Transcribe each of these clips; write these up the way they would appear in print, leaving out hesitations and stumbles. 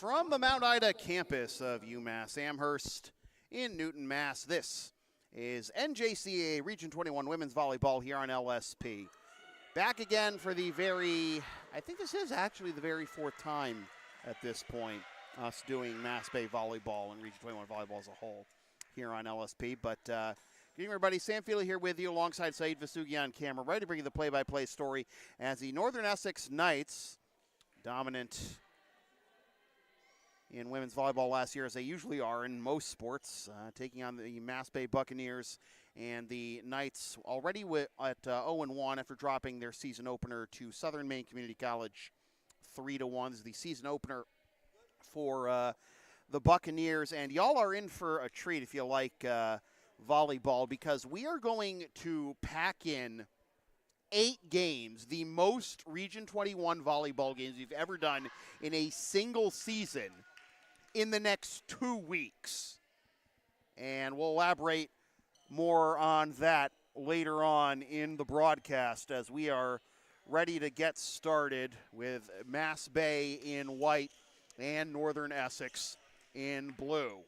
From the Mount Ida campus of UMass Amherst in Newton, Mass, this is NJCAA Region 21 Women's Volleyball here on LSP. Back again for the I think this is actually the very fourth time at this point, us doing MassBay Volleyball and Region 21 Volleyball as a whole here on LSP. But good evening, everybody. Sam Feely here with you alongside Saeed Vasugi on camera, ready to bring you the play-by-play story as the Northern Essex Knights, dominant in women's volleyball last year, as they usually are in most sports, taking on the MassBay Buccaneers, and the Knights already at 0-1 after dropping their season opener to Southern Maine Community College 3-1. This is the season opener for the Buccaneers, and y'all are in for a treat if you like volleyball, because we are going to pack in 8 games, the most Region 21 volleyball games we've ever done in a single season, in the next 2 weeks. And we'll elaborate more on that later on in the broadcast as we are ready to get started with MassBay in white and Northern Essex in blue.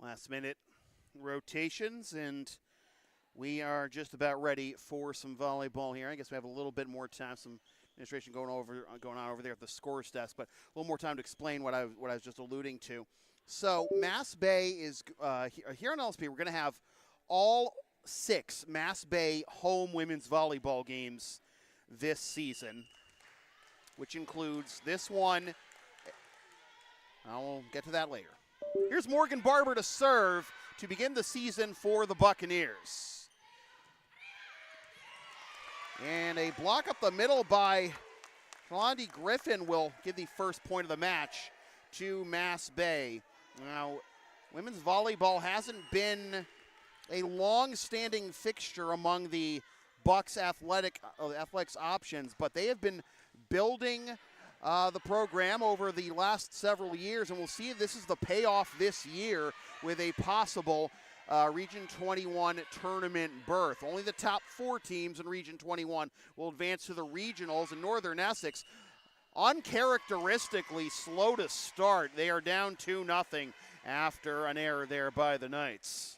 Last minute rotations, and we are just about ready for some volleyball here. I guess we have a little bit more time, some administration going on over there at the scores desk, but a little more time to explain what I was just alluding to. So MassBay is here on LSP. We're going to have all 6 MassBay home women's volleyball games this season, which includes this one. I'll get to that later. Here's Morgan Barber to serve to begin the season for the Buccaneers. And a block up the middle by Kalandi Griffin will give the first point of the match to MassBay. Now, women's volleyball hasn't been a long-standing fixture among the Bucks athletics options, but they have been building the program over the last several years, and we'll see if this is the payoff this year with a possible Region 21 tournament berth. Only the top 4 teams in Region 21 will advance to the regionals, and Northern Essex, uncharacteristically slow to start. They are down 2-0 after an error there by the Knights.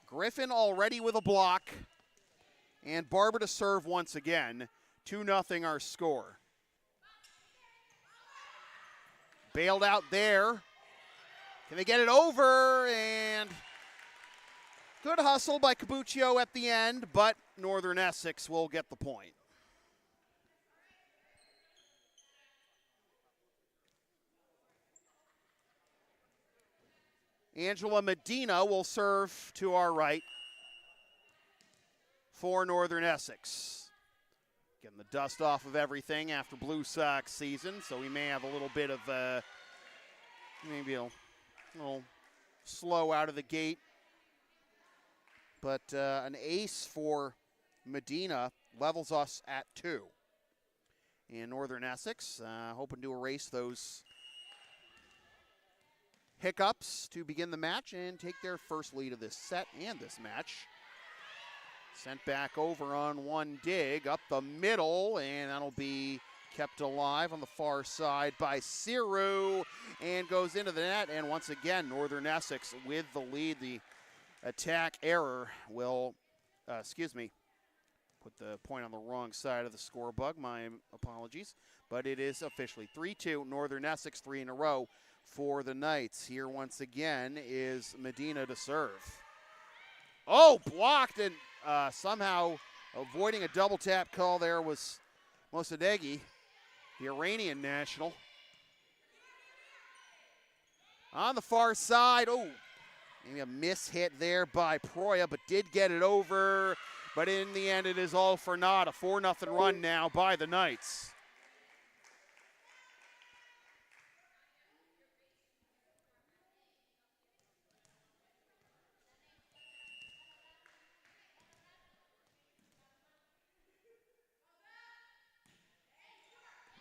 Griffin already with a block. And Barber to serve once again. 2-0 our score. Bailed out there. Can they get it over? And good hustle by Cabuccio at the end, but Northern Essex will get the point. Angela Medina will serve to our right for Northern Essex. Getting the dust off of everything after Blue Sox season, so we may have a little bit of maybe a little slow out of the gate. But an ace for Medina levels us at 2. And Northern Essex hoping to erase those hiccups to begin the match and take their first lead of this set and this match. Sent back over on one dig, up the middle, and that'll be kept alive on the far side by Siru, and goes into the net. And once again, Northern Essex with the lead. The attack error will, put the point on the wrong side of the score bug. My apologies. But it is officially 3-2, Northern Essex, 3 in a row for the Knights. Here once again is Medina to serve. Oh, blocked, and somehow avoiding a double tap call there was Mosadeghi, the Iranian national. On the far side, maybe a mishit there by Proya, but did get it over. But in the end, it is all for naught. A 4-0 run now by the Knights.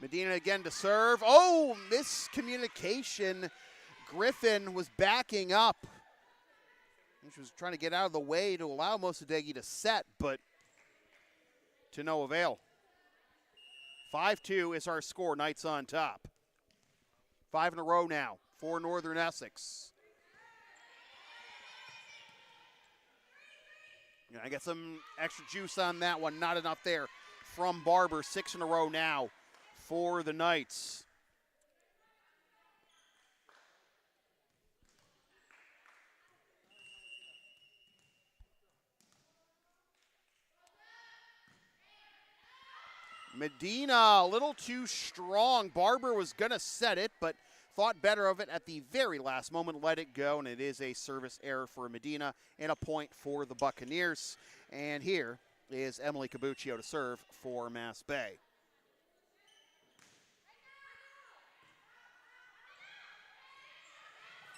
Medina again to serve. Oh, miscommunication. Griffin was backing up. She was trying to get out of the way to allow Mosadeghi to set, but to no avail. 5-2 is our score. Knights on top. 5 in a row now for Northern Essex. I get some extra juice on that one. Not enough there from Barber. 6 in a row now for the Knights. Medina a little too strong. Barber was going to set it, but thought better of it at the very last moment, let it go, and it is a service error for Medina and a point for the Buccaneers. And here is Emily Cabuccio to serve for MassBay.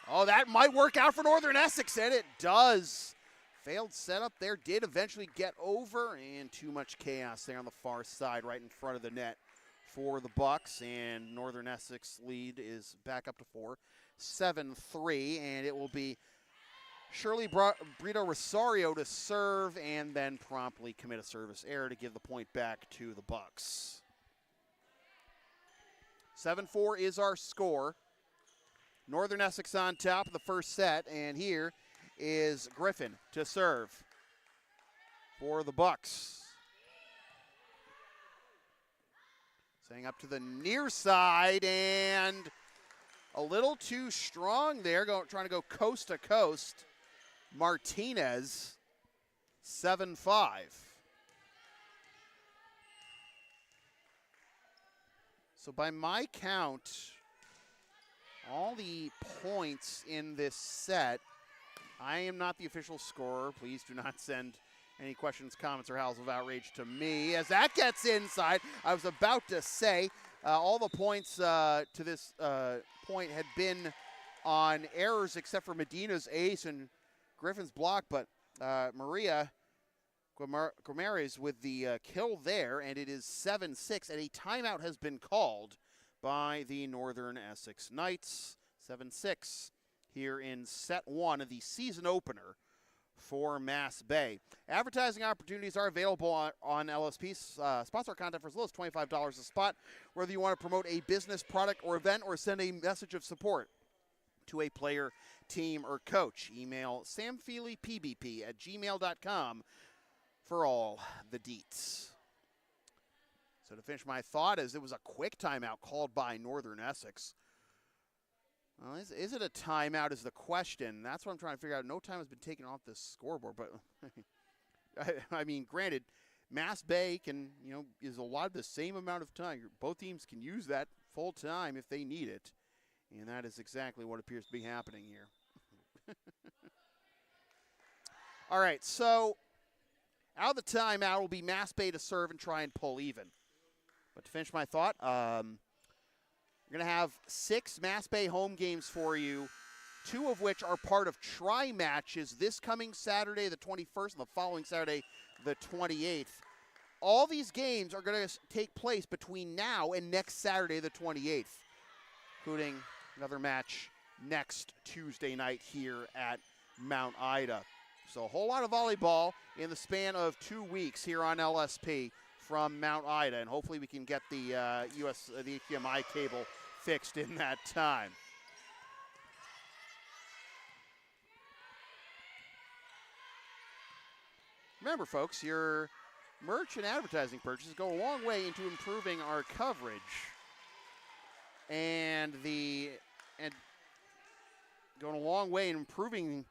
Oh, that might work out for Northern Essex, and it does. Failed setup there, did eventually get over, and too much chaos there on the far side right in front of the net for the Bucks, and Northern Essex lead is back up to 4, 7-3, and it will be Shirley Brito Rosario to serve and then promptly commit a service error to give the point back to the Bucks. 7-4 is our score. Northern Essex on top of the first set, and here is Griffin to serve for the Bucks. Setting up to the near side, and a little too strong there, trying to go coast to coast. Martinez, 7-5. So by my count, all the points in this set, I am not the official scorer. Please do not send any questions, comments, or howls of outrage to me. As that gets inside, I was about to say all the points to this point had been on errors except for Medina's ace and Griffin's block, but Maria Gomeres with the kill there, and it is 7-6, and a timeout has been called by the Northern Essex Knights. 7-6. Here in set 1 of the season opener for MassBay. Advertising opportunities are available on LSP. Sponsor content for as little as $25 a spot. Whether you want to promote a business, product, or event, or send a message of support to a player, team, or coach, email samfeelypbp@gmail.com for all the deets. So to finish my thought, as it was a quick timeout called by Northern Essex. Well, is it a timeout is the question. That's what I'm trying to figure out. No time has been taken off this scoreboard, but I mean, granted, MassBay can, is allotted the same amount of time. Both teams can use that full time if they need it, and that is exactly what appears to be happening here. All right, so out of the timeout will be MassBay to serve and try and pull even. But to finish my thought, we're going to have 6 MassBay home games for you, 2 of which are part of tri-matches this coming Saturday, the 21st, and the following Saturday, the 28th. All these games are going to take place between now and next Saturday, the 28th, including another match next Tuesday night here at Mount Ida. So a whole lot of volleyball in the span of 2 weeks here on LSP from Mount Ida, and hopefully we can get the the HDMI cable fixed in that time. Remember, folks, your merch and advertising purchases go a long way into improving our coverage and going a long way in improving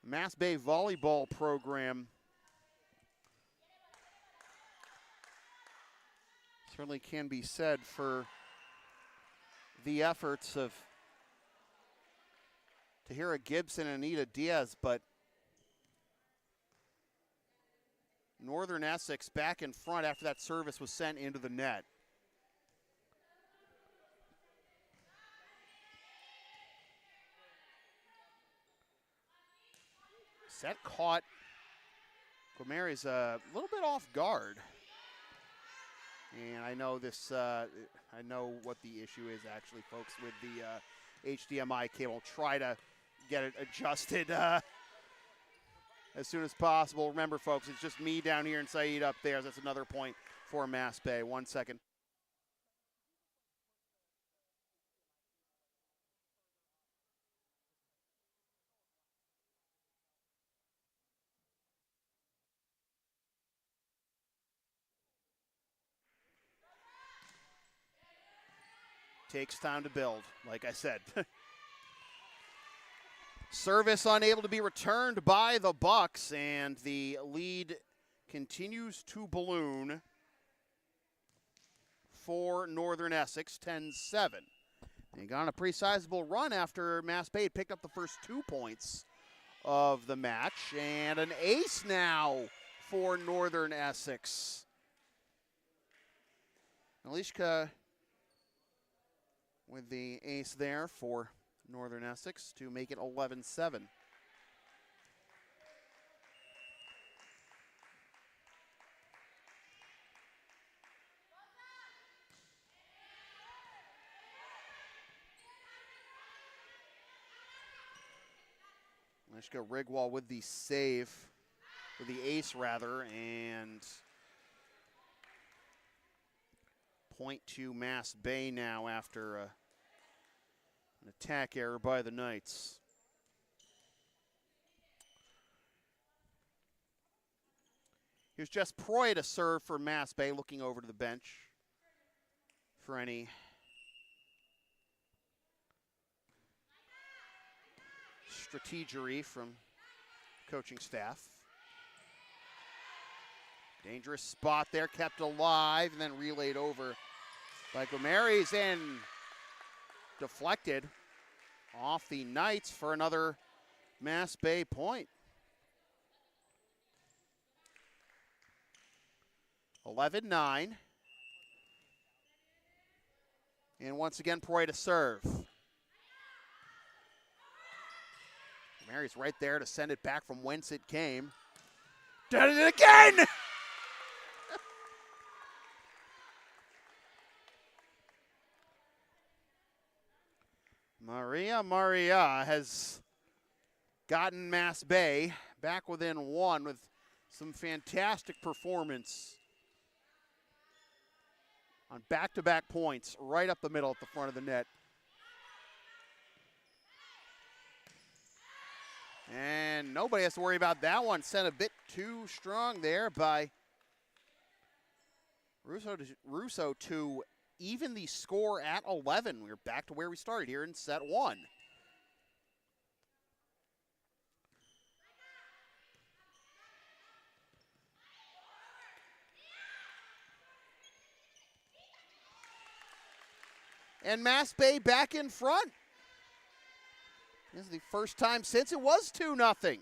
MassBay volleyball program. Certainly can be said for the efforts of Tahira Gibson and Anita Diaz, but Northern Essex back in front after that service was sent into the net. Set caught Gomeres a little bit off guard. And I know this, I know what the issue is actually, folks, with the HDMI cable. Try to get it adjusted as soon as possible. Remember, folks, it's just me down here and Saeed up there. That's another point for MassBay. 1 second. Takes time to build, like I said. Service unable to be returned by the Bucks, and the lead continues to balloon for Northern Essex, 10-7. They got on a pretty sizable run after MassBay had picked up the first 2 points of the match, and an ace now for Northern Essex. Alishka with the ace there for Northern Essex to make it 11-7. Alishka Rigwall with the save, with the ace rather, and point to MassBay now after an attack error by the Knights. Here's Jess Proy to serve for MassBay, looking over to the bench for any strategery from coaching staff. Dangerous spot there, kept alive, and then relayed over by Gomeres and deflected off the Knights for another MassBay point. 11-9. And once again, Proy to serve. Gomeres right there to send it back from whence it came. Did it again! Maria has gotten MassBay back within 1 with some fantastic performance on back-to-back points right up the middle at the front of the net. And nobody has to worry about that one. Sent a bit too strong there by Russo to even the score at 11. We're back to where we started here in set 1. And MassBay back in front. This is the first time since it was 2-0.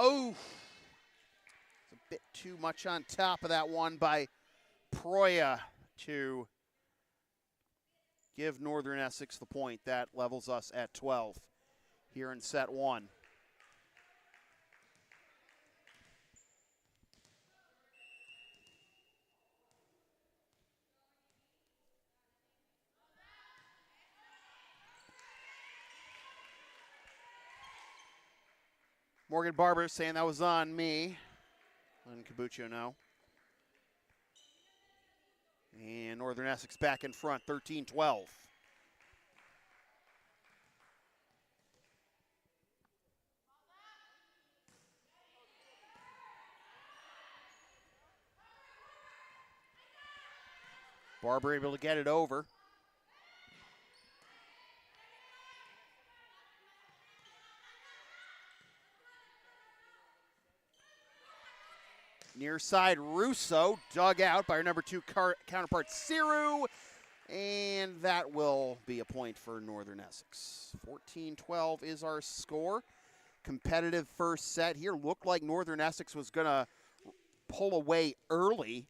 Oh, it's a bit too much on top of that one by Proya to give Northern Essex the point. That levels us at 12 here in set 1. Morgan Barber saying that was on me. Letting Cabuccio know. And Northern Essex back in front, 13-12. Barber able to get it over. Near side, Russo, dug out by our number 2 counterpart, Siru, and that will be a point for Northern Essex. 14-12 is our score. Competitive first set here. Looked like Northern Essex was going to pull away early.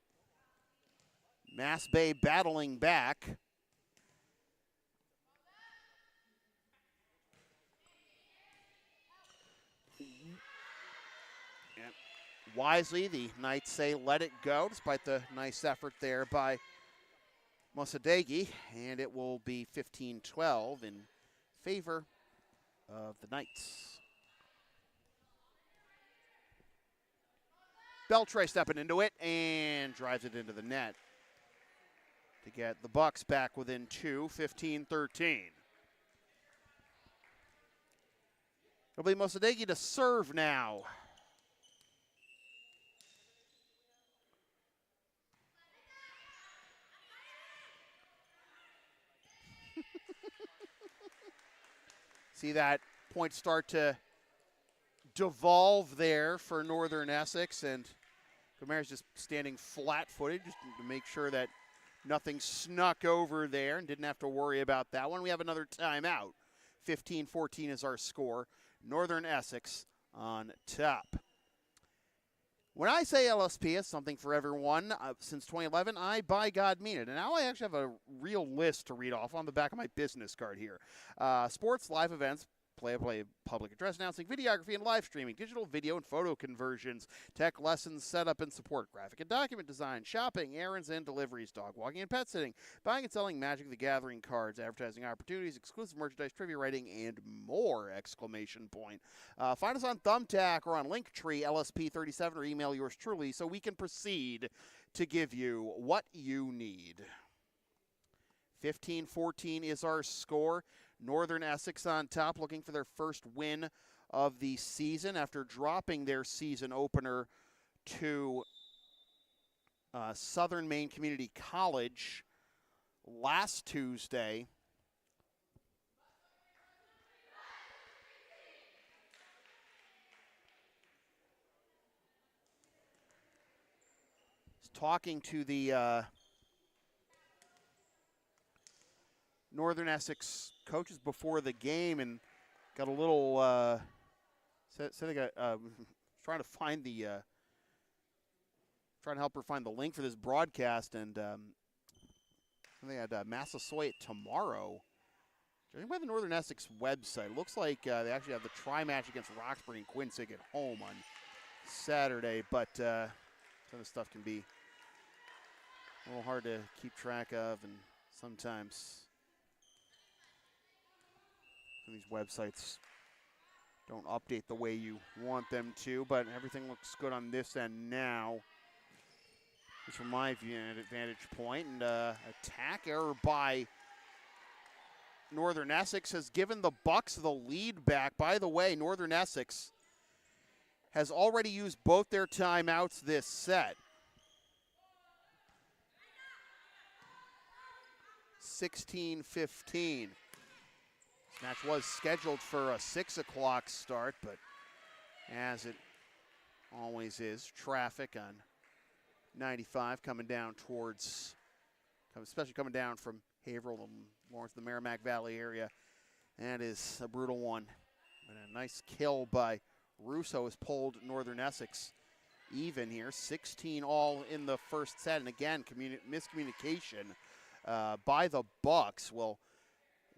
MassBay battling back. wisely. The Knights say let it go, despite the nice effort there by Mosadegi, and it will be 15-12 in favor of the Knights. Beltray stepping into it and drives it into the net to get the Bucks back within 2, 15-13. It'll be Mosadegi to serve now. See that point start to devolve there for Northern Essex, and Buccaneers just standing flat-footed just to make sure that nothing snuck over there and didn't have to worry about that one. We have another timeout. 15-14 is our score. Northern Essex on top. When I say LSP is something for everyone since 2011, I by God mean it. And now I actually have a real list to read off on the back of my business card here. Sports, live events, play-by-play, public address announcing, videography and live streaming, digital video and photo conversions, tech lessons, setup and support, graphic and document design, shopping, errands and deliveries, dog walking and pet sitting, buying and selling Magic the Gathering cards, advertising opportunities, exclusive merchandise, trivia writing, and more, exclamation point. Find us on Thumbtack or on Linktree, LSP37, or email yours truly so we can proceed to give you what you need. 15-14 is our score. Northern Essex on top, looking for their first win of the season after dropping their season opener to Southern Maine Community College last Tuesday. Talking to the Northern Essex coaches before the game and got a little said they got trying to find the trying to help her find the link for this broadcast, and they had Massasoit tomorrow. Judging by the Northern Essex website, it looks like they actually have the tri-match against Roxbury and Quincy at home on Saturday, but some of the stuff can be a little hard to keep track of, and sometimes these websites don't update the way you want them to, but everything looks good on this end now. Just from my vantage point, and attack error by Northern Essex has given the Bucks the lead back. By the way, Northern Essex has already used both their timeouts this set. 16-15. This match was scheduled for a 6 o'clock start, but as it always is, traffic on 95 coming down towards, especially coming down from Haverhill and Lawrence, the Merrimack Valley area. That is a brutal one. And a nice kill by Russo has pulled Northern Essex even here. 16 all in the first set, and again, miscommunication by the Bucks will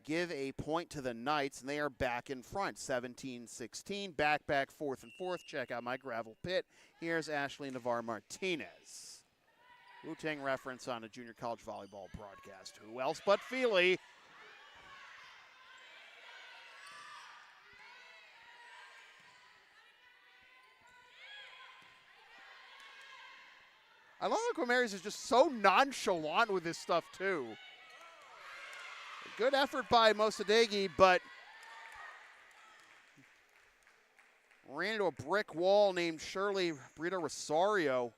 give a point to the Knights, and they are back in front. 17-16, back, fourth and fourth. Check out my gravel pit. Here's Ashley Navarre-Martinez. Wu-Tang reference on a junior college volleyball broadcast. Who else but Feely? I love how Buccaneers is just so nonchalant with this stuff, too. Good effort by Mosadegi, but ran into a brick wall named Shirley Brito Rosario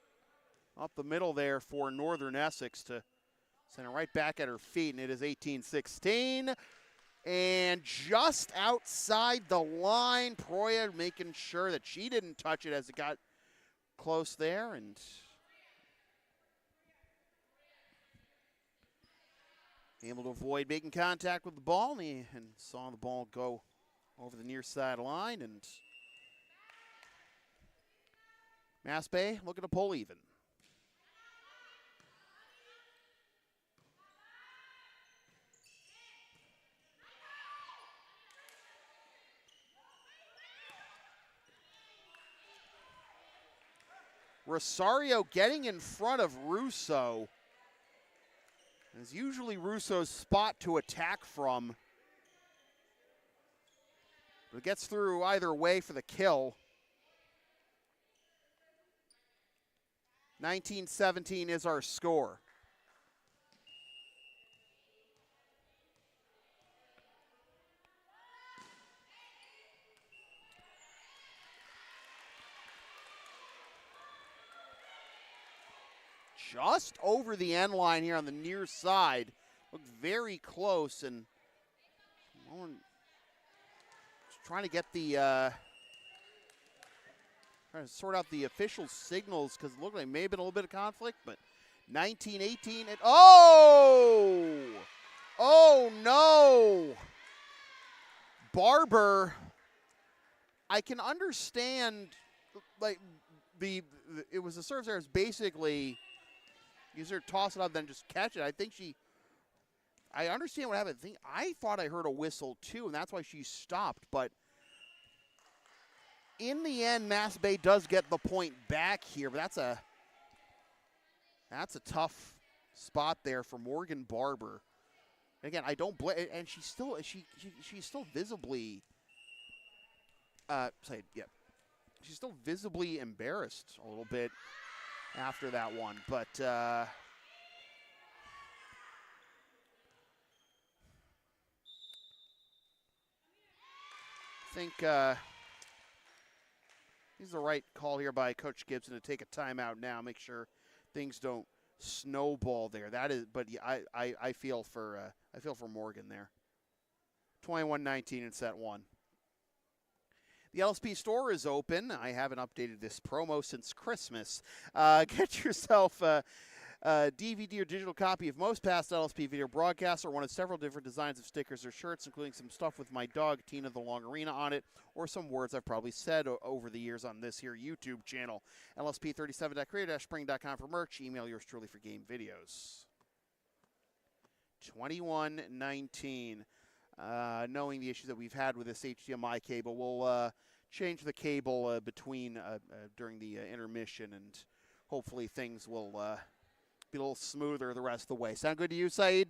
up the middle there for Northern Essex to send it right back at her feet, and it is 18-16. And just outside the line, Proya making sure that she didn't touch it as it got close there, and able to avoid making contact with the ball, and saw the ball go over the near sideline, and MassBay looking to pull even. Rosario getting in front of Russo. It's usually Russo's spot to attack from. But it gets through either way for the kill. 19-17 is our score. Just over the end line here on the near side. Looked very close, and trying to get the trying to sort out the official signals because it looked like maybe a little bit of conflict, but 19-18 and oh no! Barber, I can understand like it was the service error is basically you sort of toss it up then just catch it. I understand what happened. I thought I heard a whistle too, and that's why she stopped. But in the end, MassBay does get the point back here. But that's a tough spot there for Morgan Barber. Again, I don't blame, and she's still visibly she's still visibly embarrassed a little bit after that one, but I think this is the right call here by Coach Gibson to take a timeout now, make sure things don't snowball there. That is, but yeah, I feel for Morgan there. 21-19 in set one. The LSP store is open. I haven't updated this promo since Christmas. Get yourself a DVD or digital copy of most past LSP video broadcasts or one of several different designs of stickers or shirts, including some stuff with my dog, Tina the Longarina, on it, or some words I've probably said over the years on this here YouTube channel. LSP37.creator-spring.com for merch. Email yours truly for game videos. 21-19. Knowing the issues that we've had with this HDMI cable, we'll change the cable between during the intermission, and hopefully things will be a little smoother the rest of the way. Sound good to you, Saeed?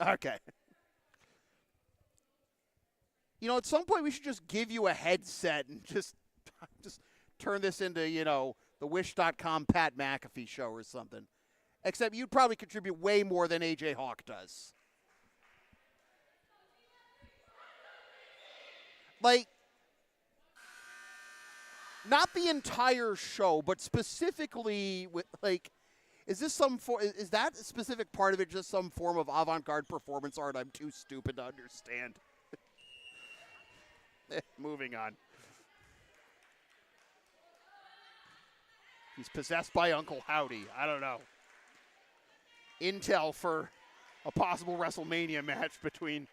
Okay. You know, at some point we should just give you a headset and just turn this into, the Wish.com Pat McAfee show or something. Except you'd probably contribute way more than AJ Hawk does. Like, not the entire show, but specifically with, is that specific part of it just some form of avant-garde performance art I'm too stupid to understand? Moving on. He's possessed by Uncle Howdy. I don't know. Intel for a possible WrestleMania match between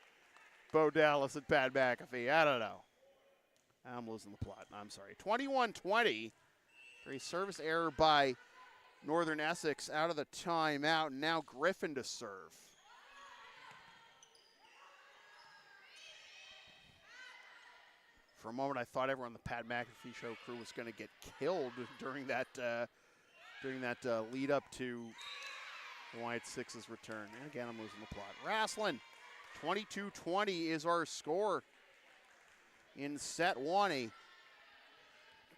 Bo Dallas and Pat McAfee. I don't know. I'm losing the plot. I'm sorry. 21-20. A service error by Northern Essex out of the timeout. And now Griffin to serve. For a moment, I thought everyone on the Pat McAfee show crew was going to get killed during that lead up to the White Six's return. And again, I'm losing the plot. Wrestling. 22-20 is our score in set one. A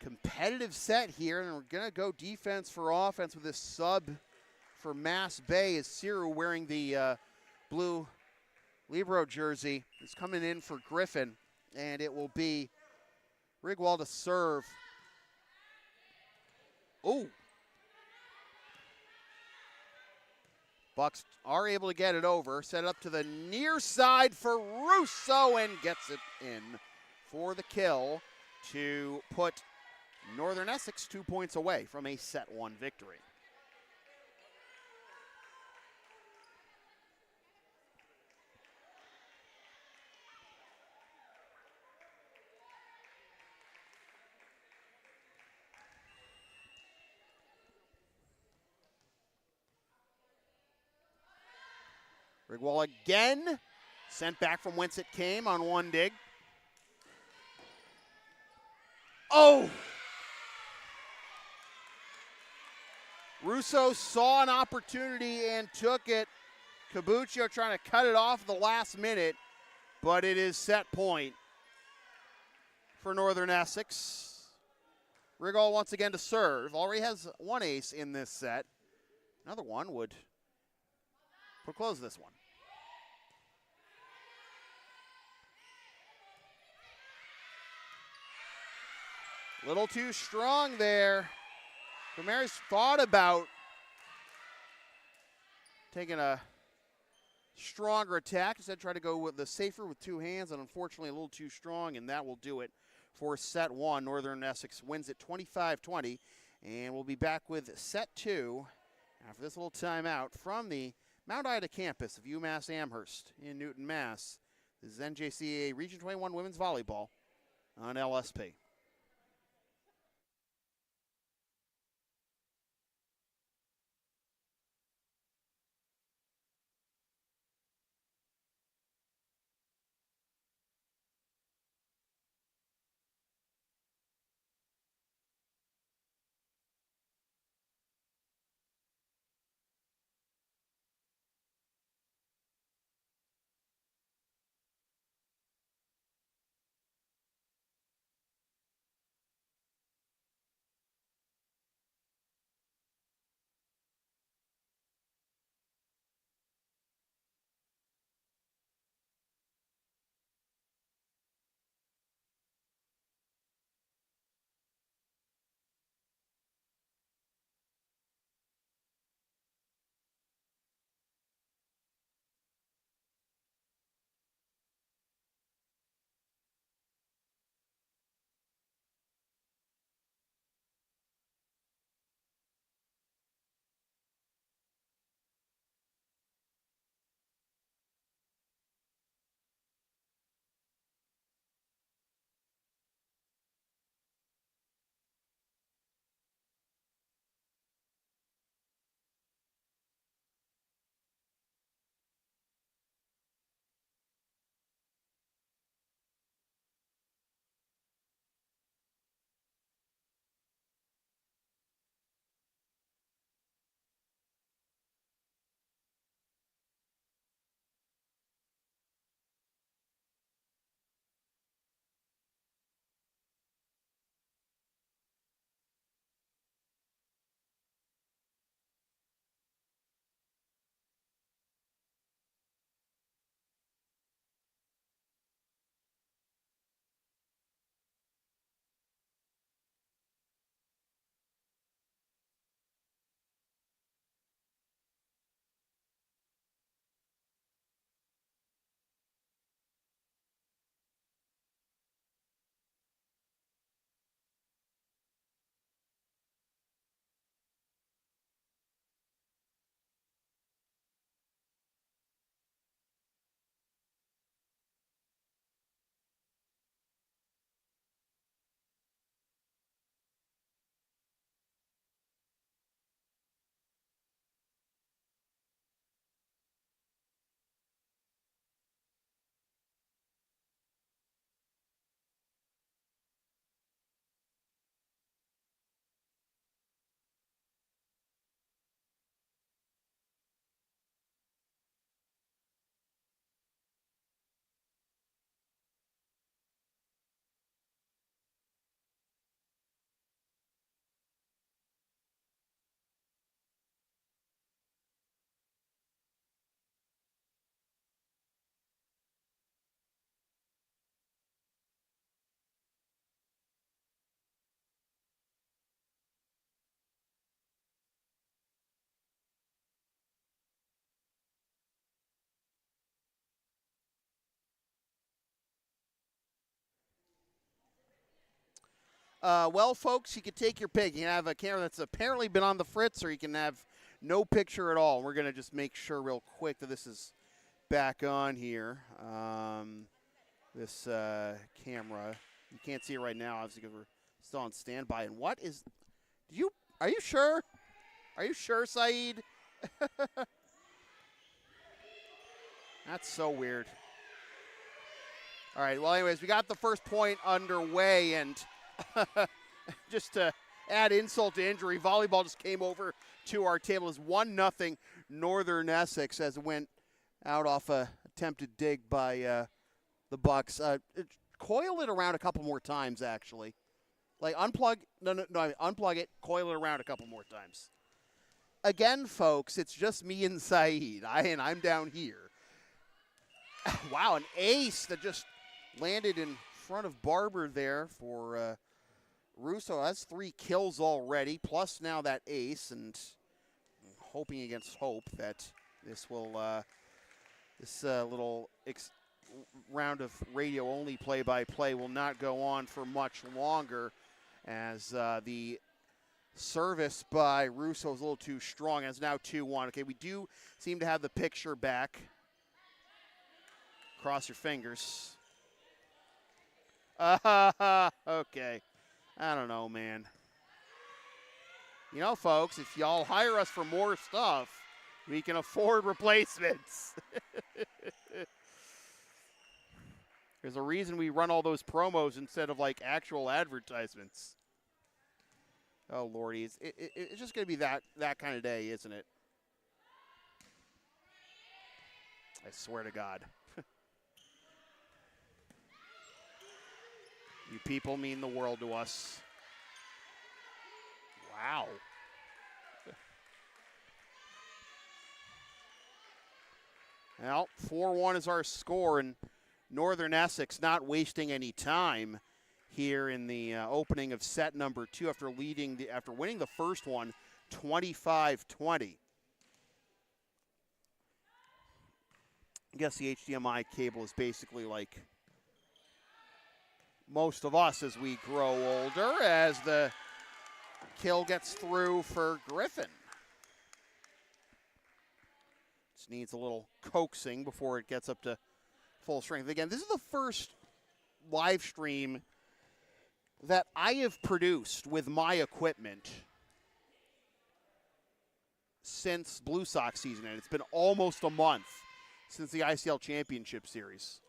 competitive set here, and we're going to go defense for offense with this sub for MassBay as Siru, wearing the blue Libero jersey, is coming in for Griffin, and it will be Rigwald to serve. Oh. Bucks are able to get it over, set it up to the near side for Russo, and gets it in for the kill to put Northern Essex 2 points away from a set one victory. Rigwall again, sent back from whence it came on one dig. Oh! Russo saw an opportunity and took it. Cabuccio trying to cut it off at the last minute, but it is set point for Northern Essex. Rigol once again to serve. Already has one ace in this set. Another one would close this one. Little too strong there. Buccaneers thought about taking a stronger attack. Instead, try to go with the safer with two hands, and unfortunately a little too strong, and that will do it for set one. Northern Essex wins it 25-20, and we'll be back with set two after this little timeout from the Mount Ida campus of UMass Amherst in Newton, Mass. This is NJCAA Region 21 Women's Volleyball on LSP. Well, folks, you can take your pick. You can have a camera that's apparently been on the fritz, or you can have no picture at all. We're going to just make sure real quick that this is back on here. This camera. You can't see it right now, obviously, because we're still on standby. And what is – are you sure? Are you sure, Saeed? That's so weird. All right, well, anyways, we got the first point underway, and just to add insult to injury, volleyball just came over to our table as 1-0 Northern Essex as it went out off a attempted dig by the Bucks. Coil it around a couple more times, actually. Like unplug it, coil it around a couple more times. Again, folks, it's just me and Saeed. I'm down here. Wow, an ace that just landed in front of Barber there for Russo. That's 3 kills already, plus now that ace, and hoping against hope that this will this little round of radio-only play-by-play will not go on for much longer, as the service by Russo is a little too strong. It's now 2-1. Okay, we do seem to have the picture back. Cross your fingers. Okay. I don't know, man. You know, folks, if y'all hire us for more stuff, we can afford replacements. There's a reason we run all those promos instead of, like, actual advertisements. Oh, Lordy. It's just going to be that kind of day, isn't it? I swear to God. You people mean the world to us. Wow. Well, 4-1 is our score, and Northern Essex not wasting any time here in the opening of set number 2 after winning the first one 25-20. I guess the HDMI cable is basically like most of us as we grow older, as the kill gets through for Griffin. Just needs a little coaxing before it gets up to full strength. Again, this is the first live stream that I have produced with my equipment since Blue Sox season ended. It's been almost a month since the ICL Championship Series.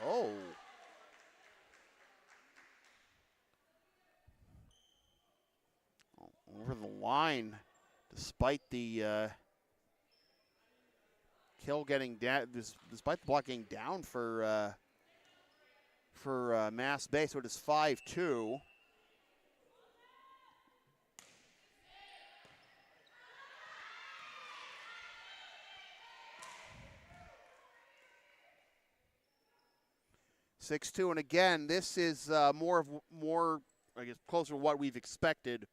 Oh. Over the line, despite the kill getting down, despite the block getting down for MassBay, so it is 5-2. And again, this is more, I guess, closer to what we've expected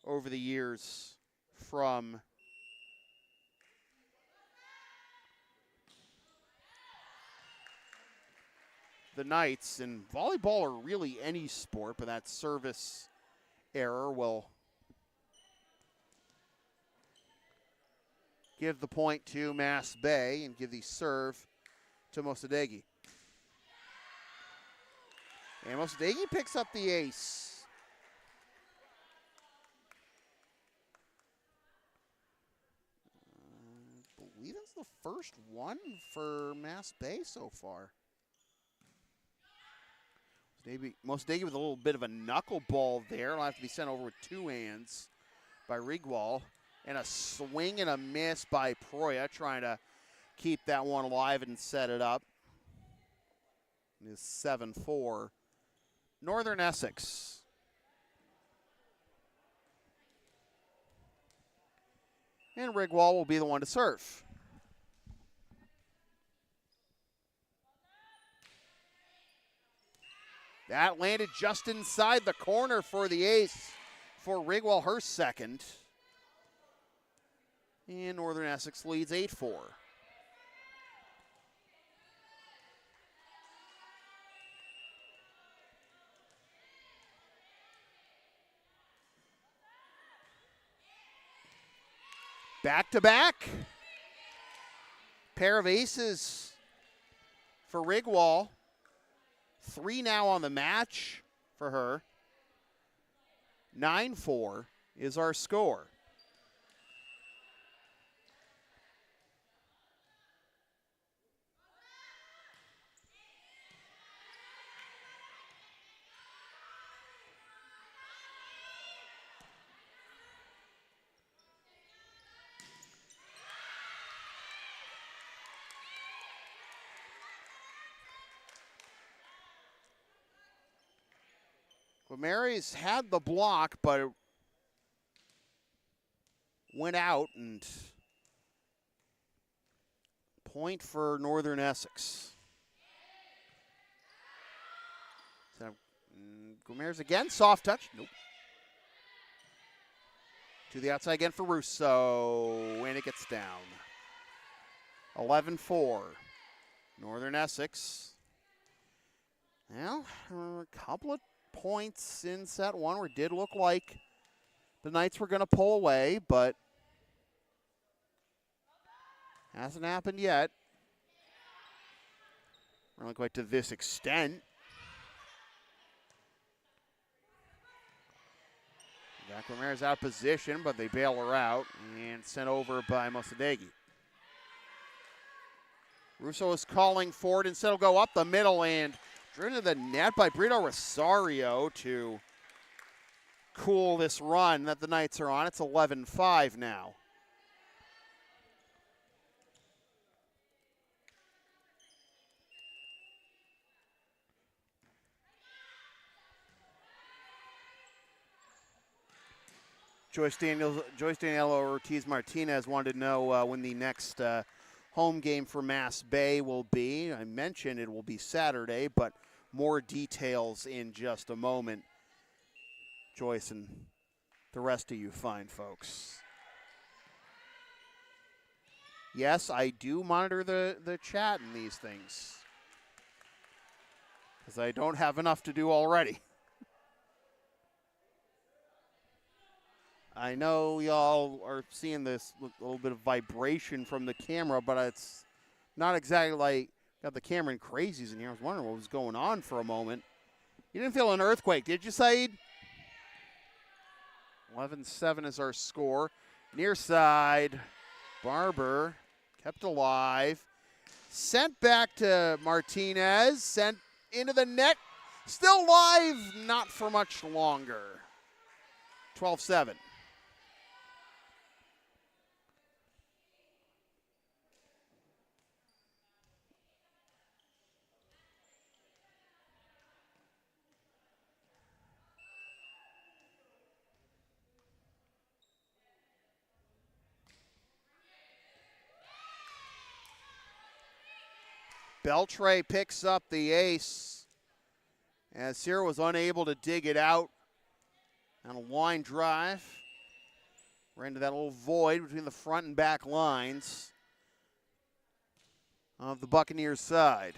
over the years from the Knights. And volleyball, or really any sport, but that service error will give the point to MassBay and give the serve to Mosadegi. And Mosadegi picks up the ace. I believe that's the first one for MassBay so far. Mosadegi with a little bit of a knuckleball there. It'll have to be sent over with 2 hands by Rigwall. And a swing and a miss by Proya, trying to keep that one alive and set it up. It is 7-4. Northern Essex. And Rigwall will be the one to serve. That landed just inside the corner for the ace for Rigwall, her second. And Northern Essex leads 8-4. Back-to-back. Pair of aces for Rigwall. 3 now on the match for her. 9-4 is our score. Buccaneers had the block, but it went out, and point for Northern Essex. So, Buccaneers again, soft touch. Nope. To the outside again for Russo, and it gets down. 11-4. Northern Essex. Well, a couple of points in set one where it did look like the Knights were going to pull away, but hasn't happened yet. Really quite to this extent. Buccaneers out of position, but they bail her out and sent over by Mosadegi. Russo is calling forward, instead will go up the middle and driven to the net by Brito Rosario to cool this run that the Knights are on. It's 11-5 now. Joyce Daniela Ortiz Martinez wanted to know when the next home game for MassBay will be. I mentioned it will be Saturday, but more details in just a moment. Joyce and the rest of you fine folks. Yes, I do monitor the chat in these things, because I don't have enough to do already. I know y'all are seeing this little bit of vibration from the camera, but it's not exactly like got the camera in crazies in here. I was wondering what was going on for a moment. You didn't feel an earthquake, did you, Saeed? 11-7 is our score. Near side, Barber kept alive. Sent back to Martinez, sent into the net. Still live, not for much longer. 12-7. Beltre picks up the ace as Sierra was unable to dig it out on a line drive. Right into that little void between the front and back lines of the Buccaneers side.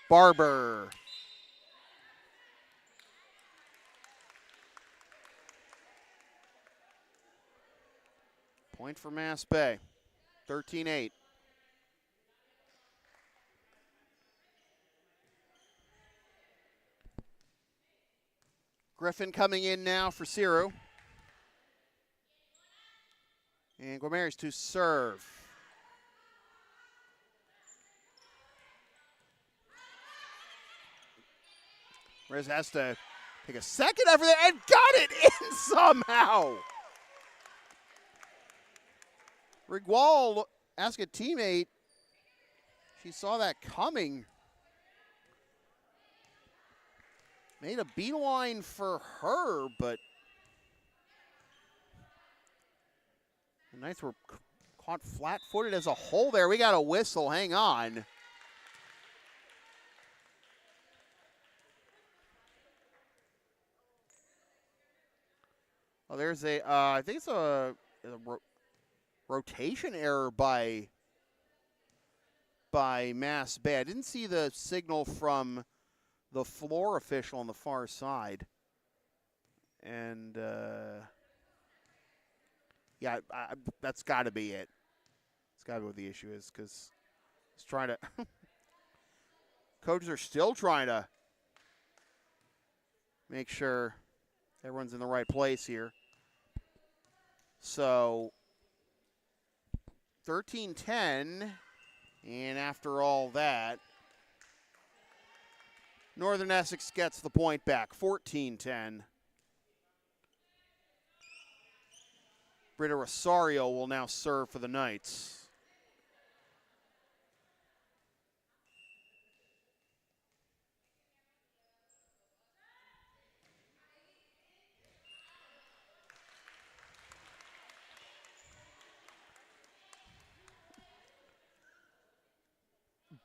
Barber. Point for MassBay. 13-8. Griffin coming in now for Ciru. And Buccaneers to serve. Reyes has to take a second effort there and got it in somehow. Rigwal asked a teammate. She saw that coming. Made a beeline for her, but the Knights were caught flat-footed as a whole there. We got a whistle. Hang on. Oh, there's a, I think it's a rotation error by MassBay. I didn't see the signal from the floor official on the far side. And, yeah, that's got to be it. It's got to be what the issue is, because it's trying to coaches are still trying to make sure everyone's in the right place here. So 13-10, and after all that, Northern Essex gets the point back, 14-10. Brito Rosario will now serve for the Knights.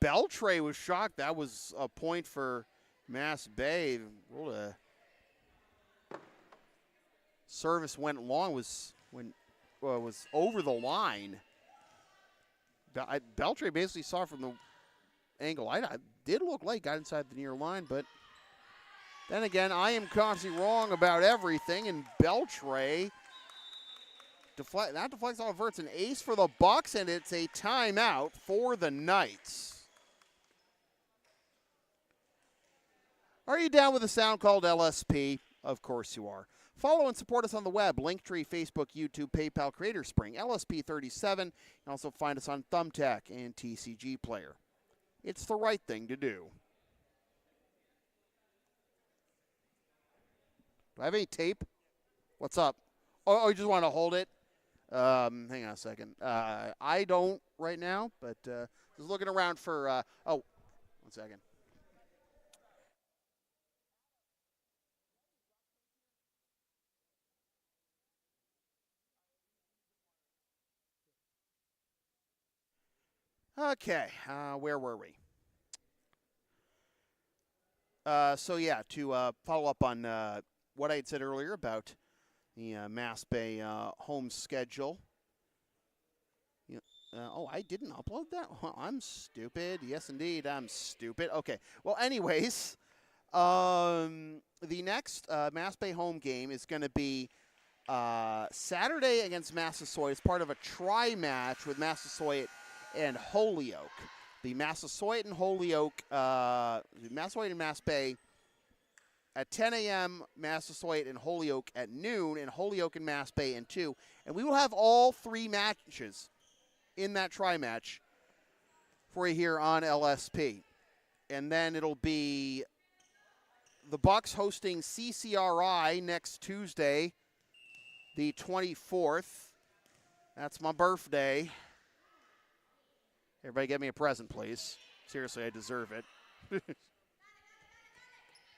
Beltray was shocked. That was a point for MassBay. Service went long, was over the line. Beltray basically saw it from the angle. I did look like got inside the near line, but then again, I am constantly wrong about everything, and Beltray deflects off Verts, an ace for the Bucks, and it's a timeout for the Knights. Are you down with a sound called LSP? Of course you are. Follow and support us on the web, Linktree, Facebook, YouTube, PayPal, Creator Spring, LSP37, and also find us on Thumbtack and TCG Player. It's the right thing to do. Do I have any tape? What's up? Oh, you just want to hold it? Hang on a second. I don't right now, but just looking around for, 1 second. Okay, where were we? To follow up on what I had said earlier about the MassBay home schedule. I didn't upload that? I'm stupid. Yes, indeed, I'm stupid. Okay, well, anyways, the next MassBay home game is going to be Saturday against Massasoit. It's part of a tri-match with Massasoit and Holyoke. The Massasoit and Holyoke, Massasoit and MassBay at 10 a.m., Massasoit and Holyoke at noon, and Holyoke and MassBay at 2. And we will have all 3 matches in that tri-match for you here on LSP. And then it'll be the Bucks hosting CCRI next Tuesday, the 24th. That's my birthday. Everybody get me a present, please. Seriously, I deserve it.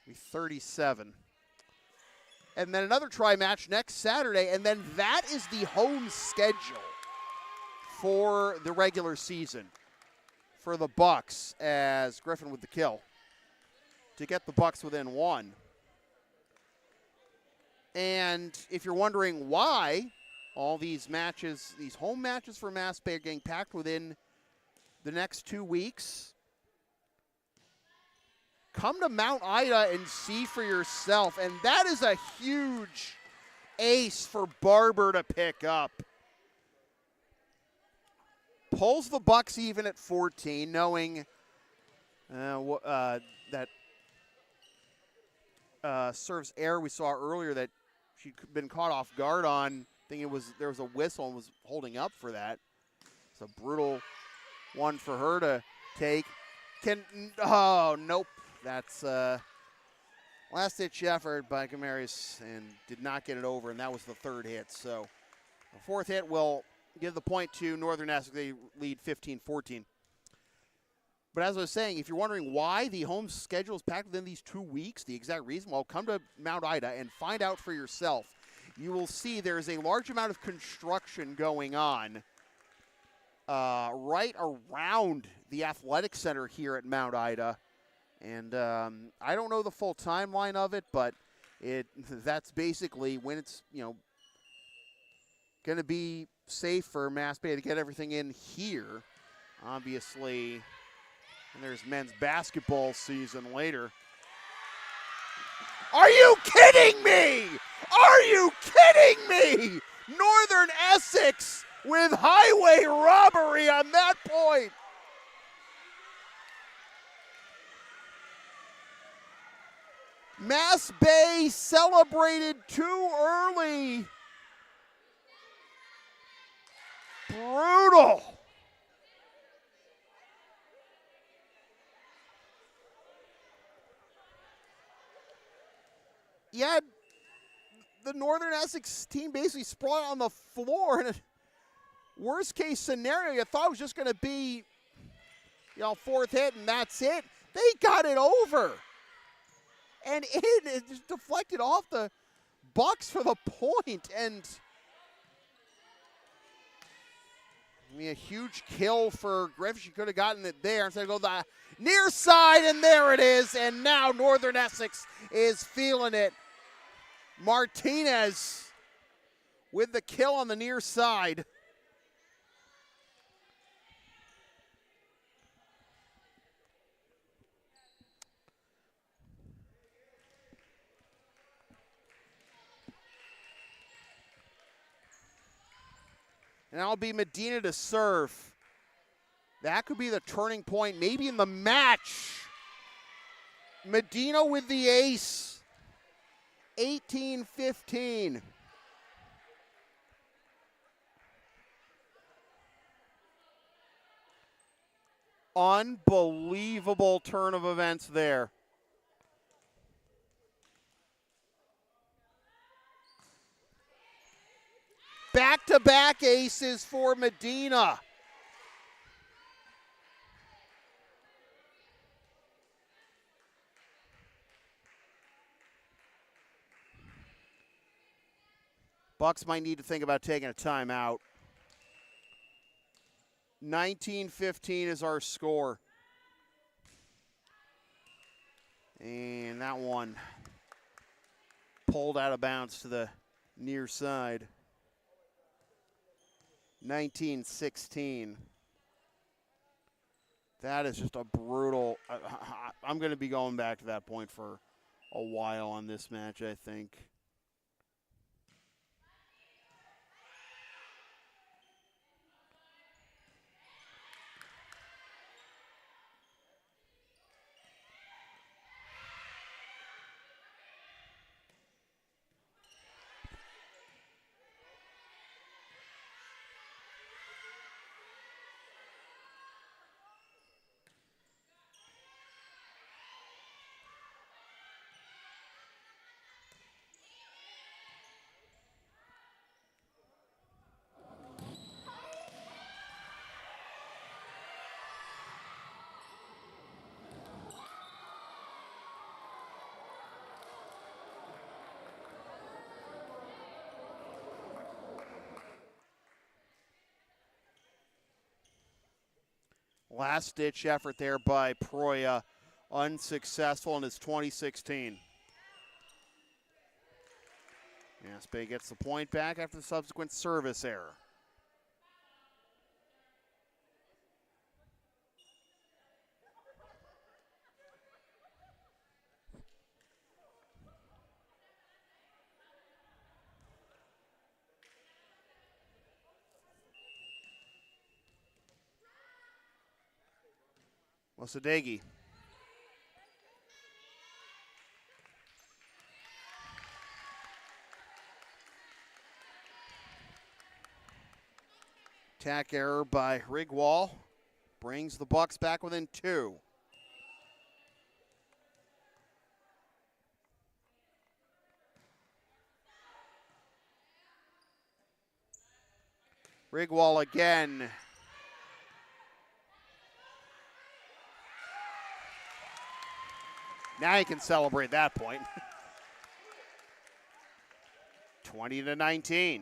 Be 37. And then another tri-match next Saturday, and then that is the home schedule for the regular season for the Bucks, as Griffin with the kill to get the Bucks within 1. And if you're wondering why all these matches, these home matches for MassBay are getting packed within the next 2 weeks, come to Mount Ida and see for yourself. And that is a huge ace for Barber to pick up. Pulls the Bucks even at 14, knowing that serves error we saw earlier that she'd been caught off guard on. Thinking there was a whistle and was holding up for that. It's a brutal one for her to take. Nope. That's last-ditch effort by Buccaneers and did not get it over, and that was the 3rd hit. So the 4th hit will give the point to Northern Essex. They lead 15-14. But as I was saying, if you're wondering why the home schedule is packed within these 2 weeks, the exact reason, well, come to Mount Ida and find out for yourself. You will see there's a large amount of construction going on right around the athletic center here at Mount Ida. And I don't know the full timeline of it, but that's basically when it's, going to be safe for MassBay to get everything in here. Obviously, and there's men's basketball season later. Are you kidding me? Are you kidding me? Northern Essex with highway robbery on that point. MassBay celebrated too early. Brutal. Yeah, the Northern Essex team basically sprawled on the floor. In a worst case scenario, you thought it was just going to be, 4th hit and that's it. They got it over. And it just deflected off the Bucks for the point. And I mean, a huge kill for Griffith. She could have gotten it there. Instead of go the near side, and there it is. And now Northern Essex is feeling it. Martinez with the kill on the near side. And that'll be Medina to serve. That could be the turning point, maybe in the match. Medina with the ace. 18-15. Unbelievable turn of events there. Back-to-back aces for Medina. Bucks might need to think about taking a timeout. 19-15 is our score. And that one pulled out of bounds to the near side. 19-16. That is just a brutal. I'm going to be going back to that point for a while on this match, I think. Last-ditch effort there by Proya, unsuccessful, and it's 2016. MassBay gets the point back after the subsequent service error. Wasadegi. Attack error by Rigwall brings the Bucks back within 2. Rigwall again. Now you can celebrate that point. 20-19.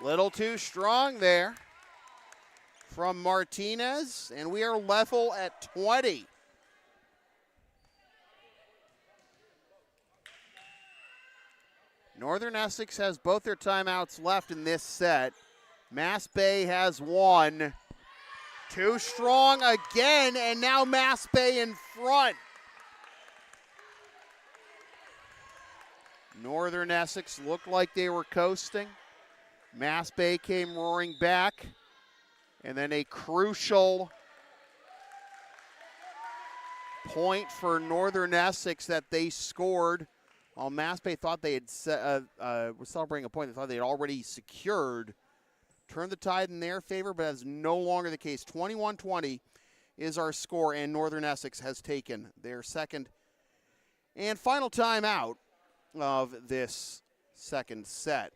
Little too strong there from Martinez, and we are level at 20. Northern Essex has both their timeouts left in this set. MassBay has one. Too strong again, and now MassBay in front. Northern Essex looked like they were coasting. MassBay came roaring back. And then a crucial point for Northern Essex that they scored. While MassBay thought they had was celebrating a point they thought they had already secured. Turned the tide in their favor, but that's no longer the case. 21-20 is our score, and Northern Essex has taken their second and final timeout of this second set.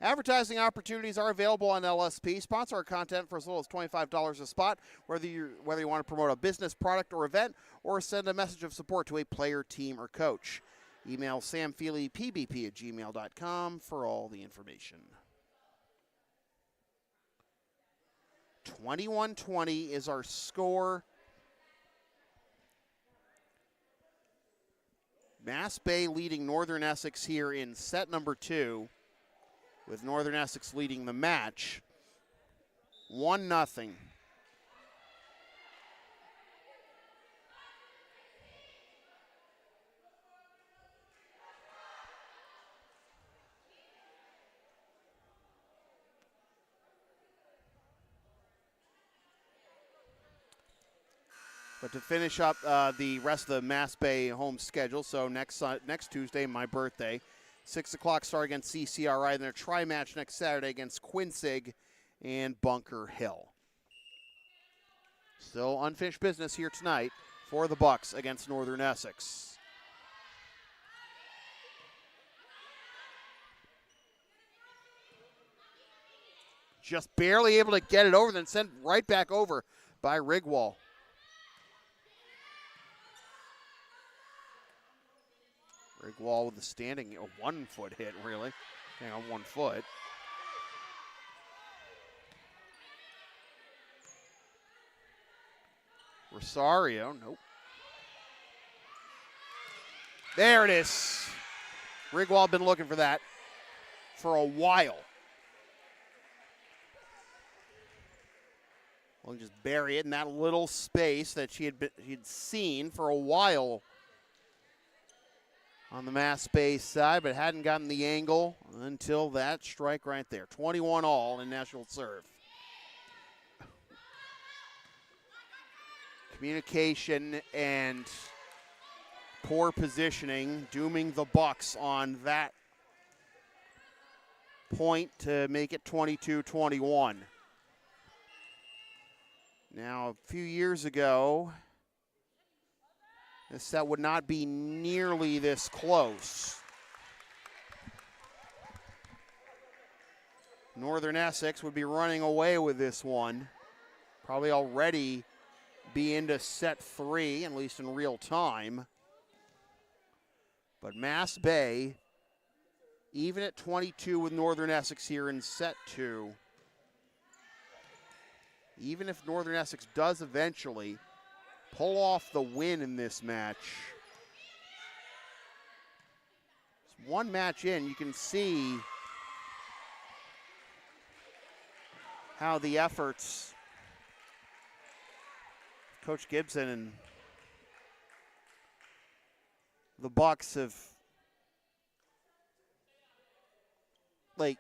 Advertising opportunities are available on LSP. Sponsor our content for as little as $25 a spot, whether you want to promote a business, product, or event, or send a message of support to a player, team, or coach. Email samfeelypbp@gmail.com for all the information. 21-20 is our score. MassBay leading Northern Essex here in set number 2, with Northern Essex leading the match 1-0. But to finish up the rest of the MassBay home schedule, so next Tuesday, my birthday, 6 o'clock start against CCRI, then a tri-match next Saturday against Quinsig and Bunker Hill. Still unfinished business here tonight for the Bucks against Northern Essex. Just barely able to get it over, then sent right back over by Rigwall. Rigwall with the standing, a 1-foot hit, really. Hang on, 1 foot. Rosario, nope. There it is. Rigwall been looking for that for a while. Well, just bury it in that little space that he'd seen for a while on the MassBay side, but hadn't gotten the angle until that strike right there. 21 all in national serve. Communication and poor positioning dooming the Bucks on that point to make it 22-21. Now, a few years ago, this set would not be nearly this close. Northern Essex would be running away with this one. Probably already be into set 3, at least in real time. But MassBay, even at 22 with Northern Essex here in set 2, even if Northern Essex does eventually pull off the win in this match, it's one match in, you can see how the efforts Coach Gibson and the Bucks have, like,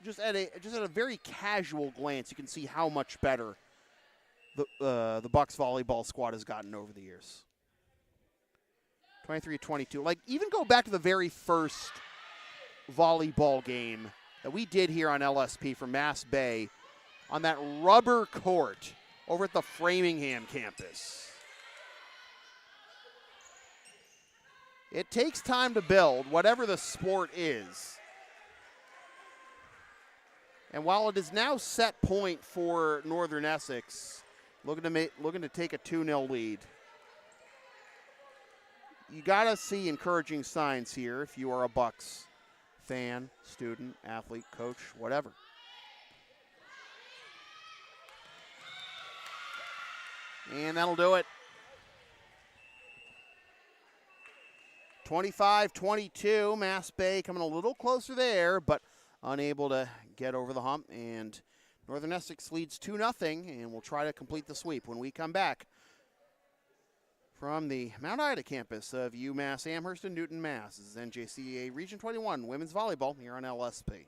just at a very casual glance, you can see how much better the Bucks volleyball squad has gotten over the years. 23-22. Like, even go back to the very first volleyball game that we did here on LSP for MassBay on that rubber court over at the Framingham campus. It takes time to build, whatever the sport is. And while it is now set point for Northern Essex, looking to take a 2-0 lead, you gotta see encouraging signs here if you are a Bucks fan, student, athlete, coach, whatever. And that'll do it. 25-22, MassBay coming a little closer there, but unable to get over the hump, and Northern Essex leads 2-0, and we'll try to complete the sweep when we come back from the Mount Ida campus of UMass Amherst in Newton, Mass. This is NJCAA Region 21 Women's Volleyball here on LSP.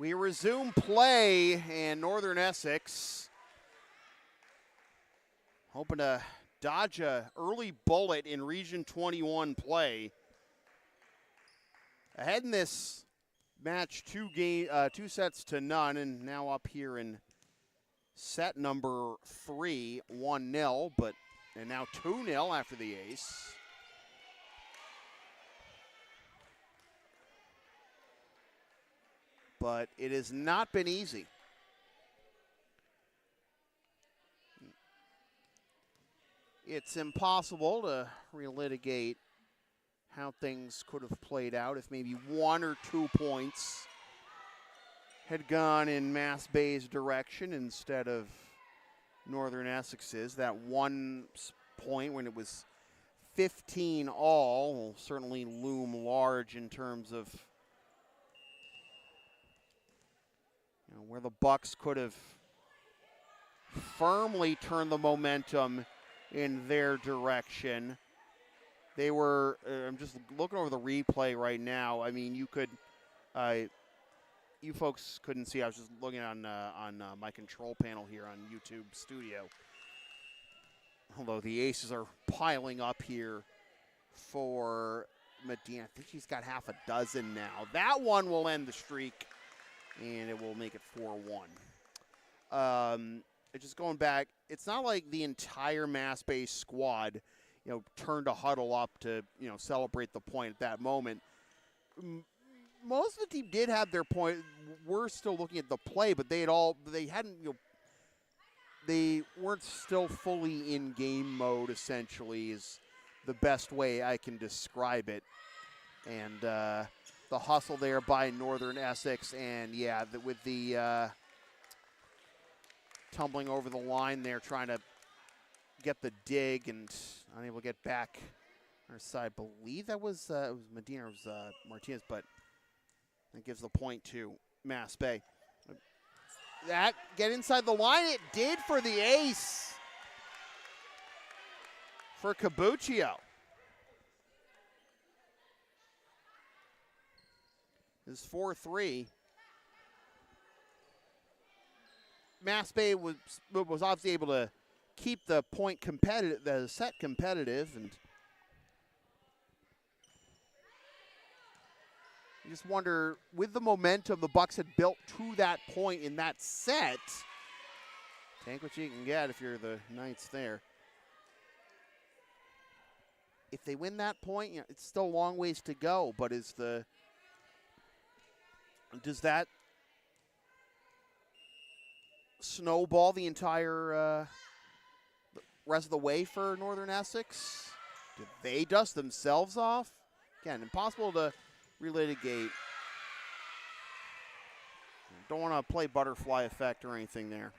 We resume play, and Northern Essex hoping to dodge an early bullet in Region 21 play. Ahead in this match, 2-0, and now up here in set number 3, 1-0, and now 2-0 after the ace. But it has not been easy. It's impossible to relitigate how things could have played out if maybe 1 or 2 points had gone in MassBay's direction instead of Northern Essex's. That 1 point when it was 15 all will certainly loom large in terms of where the Bucks could have firmly turned the momentum in their direction. They were, I'm just looking over the replay right now. I mean, you could, you folks couldn't see. I was just looking on my control panel here on YouTube Studio. Although the aces are piling up here for Medina. I think she's got half a dozen now. That one will end the streak, and it will make it 4-1. Just going back, it's not like the entire MassBay squad, turned a huddle up to, celebrate the point at that moment. Most of the team did have their point. We're still looking at the play, but they weren't still fully in game mode, essentially, is the best way I can describe it. And the hustle there by Northern Essex, and yeah, with the tumbling over the line there, trying to get the dig and unable to get back on our side. I believe that was it was Medina, it was Martinez, but that gives the point to MassBay. That get inside the line, it did for the ace for Cabuccio. This is 4-3. MassBay was obviously able to keep the point competitive, the set competitive, and you just wonder, with the momentum the Bucks had built to that point in that set, take what you can get if you're the Knights there. If they win that point, it's still a long ways to go, but does that snowball the entire rest of the way for Northern Essex? Did they dust themselves off? Again, impossible to relitigate. Don't want to play butterfly effect or anything there.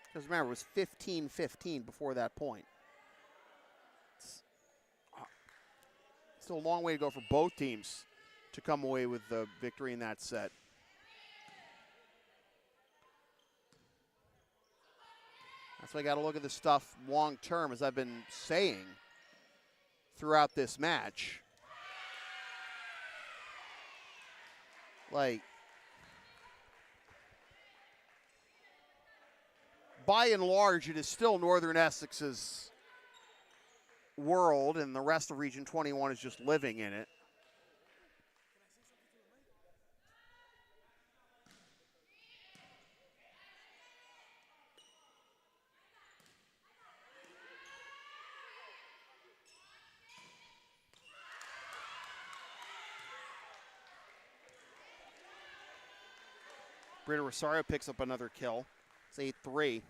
Because remember, it was 15-15 before that point. Still a long way to go for both teams to come away with the victory in that set. That's why I got to look at this stuff long term, as I've been saying throughout this match. Like, by and large, it is still Northern Essex's world, and the rest of Region 21 is just living in it. Britta Rosario picks up another kill. It's 8-3.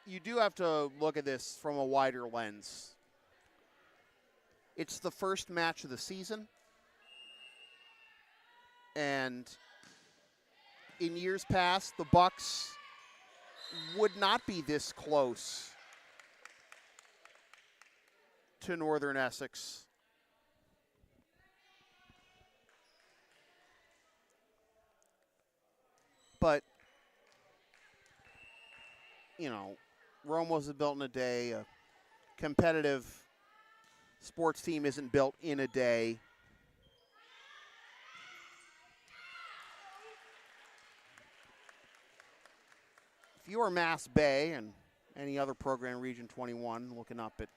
You do have to look at this from a wider lens. It's the first match of the season. And in years past, the Bucks would not be this close to Northern Essex. But, Rome wasn't built in a day. A competitive Sports team isn't built in a day. If you are MassBay and any other program in Region 21 looking up at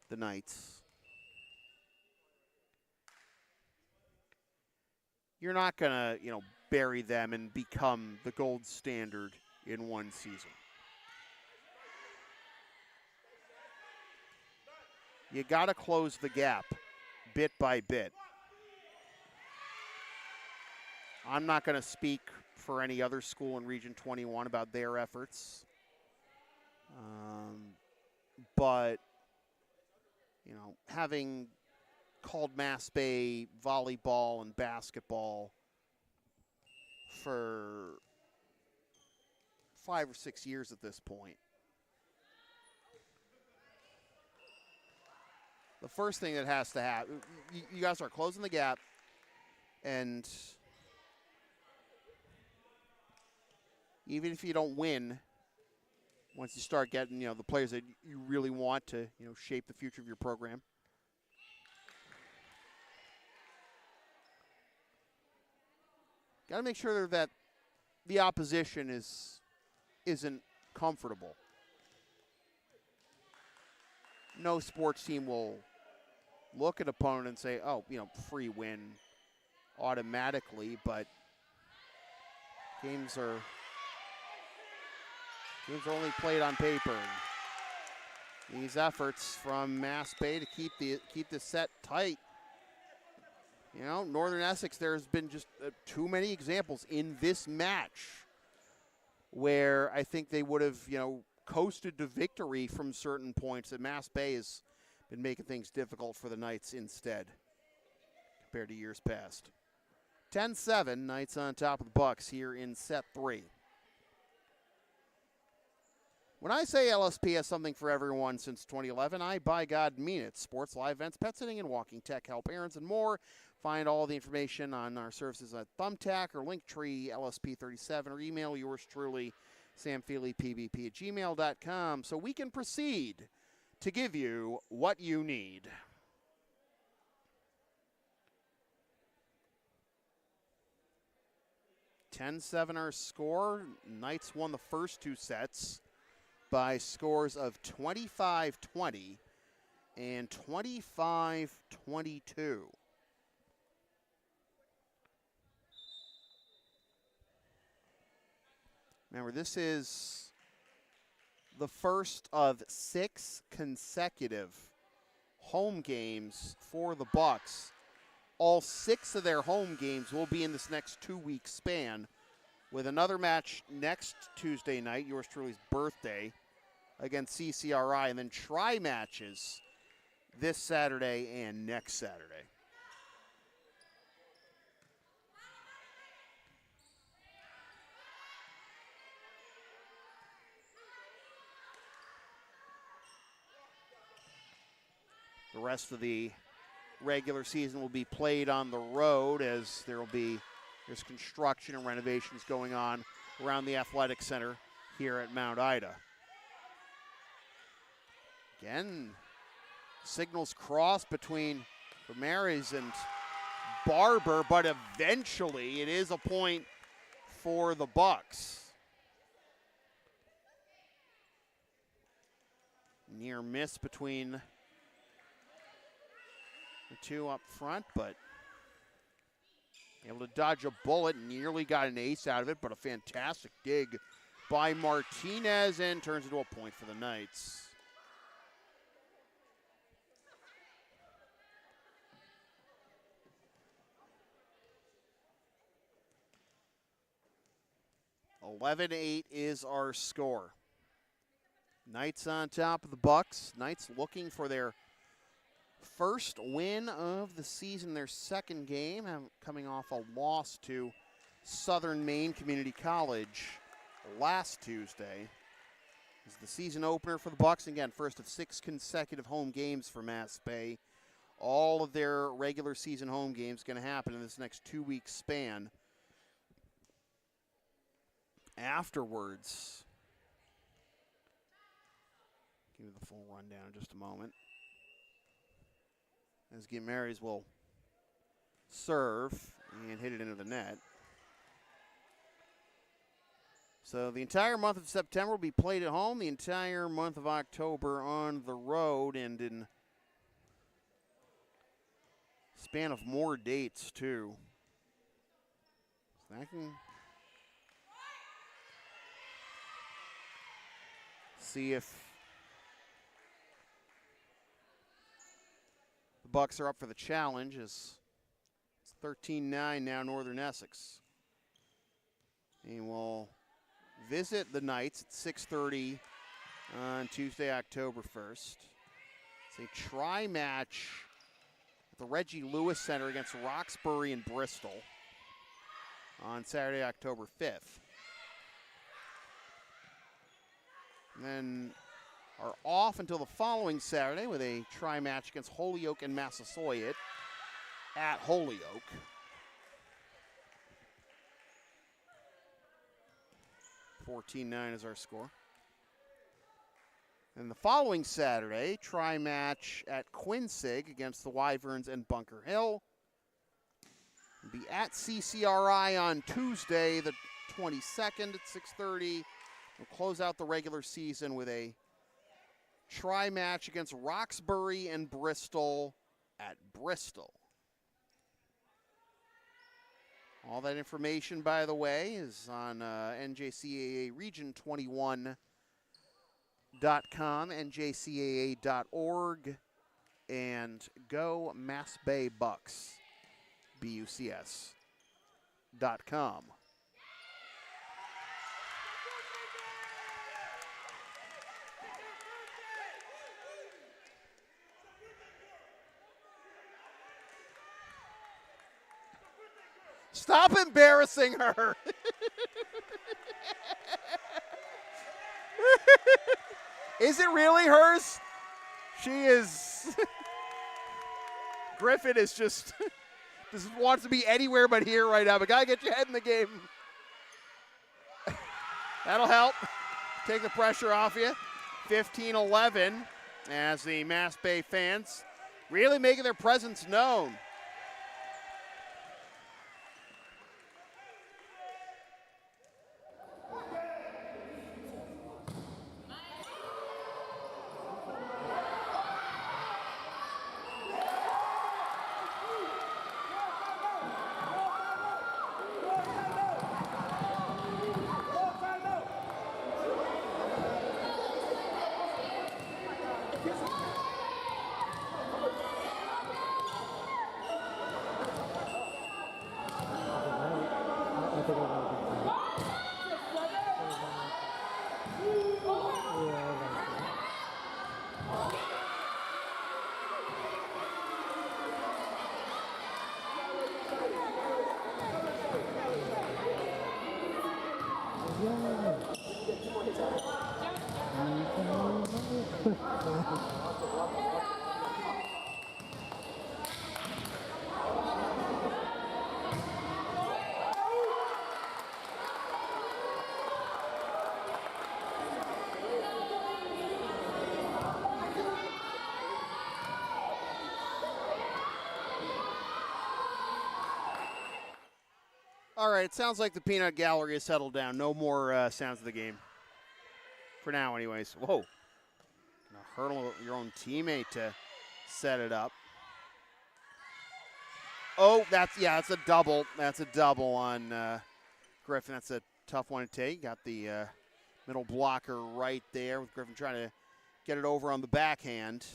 the Knights, you're not going to, bury them and become the gold standard in one season. You got to close the gap bit by bit. I'm not going to speak for any other school in Region 21 about their efforts. But, having called MassBay volleyball and basketball for 5 or 6 years at this point, the first thing that has to happen, you got to start closing the gap, and even if you don't win, once you start getting, the players that you really want to, shape the future of your program, got to make sure that the opposition isn't comfortable. No sports team will look at an opponent and say, oh, free win automatically, but games are only played on paper. These efforts from MassBay to keep the set tight. Northern Essex, there's been just too many examples in this match where I think they would have, coasted to victory from certain points, that MassBay has been making things difficult for the Knights instead compared to years past. 10-7, Knights on top of the Bucks here in set 3. When I say LSP has something for everyone since 2011, I, by God, mean it. Sports, live events, pet sitting and walking, tech, help, errands, and more. Find all the information on our services at Thumbtack or Linktree LSP37, or email yours truly, samfeelypbp@gmail.com, so we can proceed to give you what you need. (10-7) our score. Knights won the first 2 sets by scores of 25-20 and 25-22. Remember, this is the first of 6 consecutive home games for the Bucks. All 6 of their home games will be in this next 2-week span, with another match next Tuesday night, yours truly's birthday, against CCRI, and then tri-matches this Saturday and next Saturday. The rest of the regular season will be played on the road, as there's construction and renovations going on around the athletic center here at Mount Ida. Again, signals crossed between Ramirez and Barber, but eventually it is a point for the Bucks. Near miss between the two up front, but able to dodge a bullet, nearly got an ace out of it, but a fantastic dig by Martinez, and turns into a point for the Knights. (11-8) is our score. Knights on top of the Bucks. Knights looking for their first win of the season, their second game, coming off a loss to Southern Maine Community College last Tuesday. This is the season opener for the Bucks. Again, first of 6 consecutive home games for MassBay. All of their regular season home games going to happen in this next 2-week span. Afterwards, give you the full rundown in just a moment. as Guimarães will serve and hit it into the net. So the entire month of September will be played at home, the entire month of October on the road, and in span of more dates too. So I can see if the Bucks are up for the challenge. As it's 13-9 now, Northern Essex. And we'll visit the Knights at 6:30 on Tuesday, October 1st. It's a tri-match at the Reggie Lewis Center against Roxbury and Bristol on Saturday, October 5th. And then are off until the following Saturday with a tri-match against Holyoke and Massasoit at Holyoke. $14-9 is our score. And the following Saturday, tri-match at Quinsig against the Wyverns and Bunker Hill. Be at CCRI on Tuesday, the 22nd at 6:30. We'll close out the regular season with a tri-match against Roxbury and Bristol at Bristol. All that information, by the way, is on NJCAA Region 21.com, njcaa.org, and go MassBay Bucks, BUCS.com. Stop embarrassing her. Is it really hers? She is. Griffin is just wants to be anywhere but here right now. But gotta get your head in the game. That'll help. Take the pressure off you. 15-11 as the MassBay fans really making their presence known. All right, it sounds like the peanut gallery has settled down. No more sounds of the game. For now, anyways. Whoa. Gonna hurdle your own teammate to set it up. Oh, that's a double. That's a double on Griffin. That's a tough one to take. Got the middle blocker right there with Griffin trying to get it over on the backhand.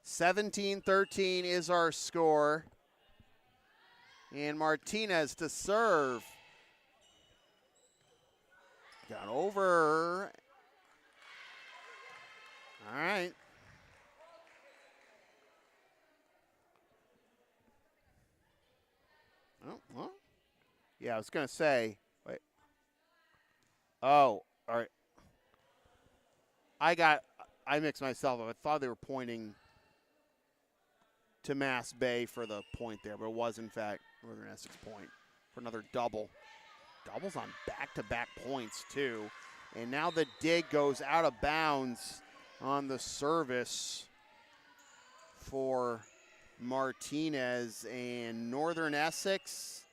17-13 is our score. And Martinez to serve. Got over. All right. Oh, well. Yeah, I was going to say. Wait. Oh, all right. I mixed myself up. I thought they were pointing to MassBay for the point there, but it was, in fact, Northern Essex point for another double. Doubles on back-to-back points, too. And now the dig goes out of bounds on the service for Martinez. And Northern Essex,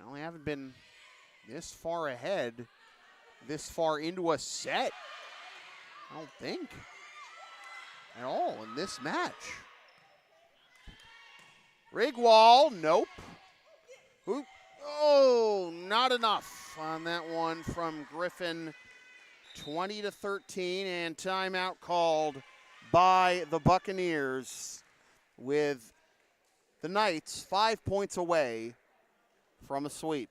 well, they haven't been this far ahead, this far into a set, I don't think, at all in this match. Rigwall, nope. Oop. Oh, not enough on that one from Griffin. 20-13, and timeout called by the Buccaneers, with the Knights 5 points away from a sweep.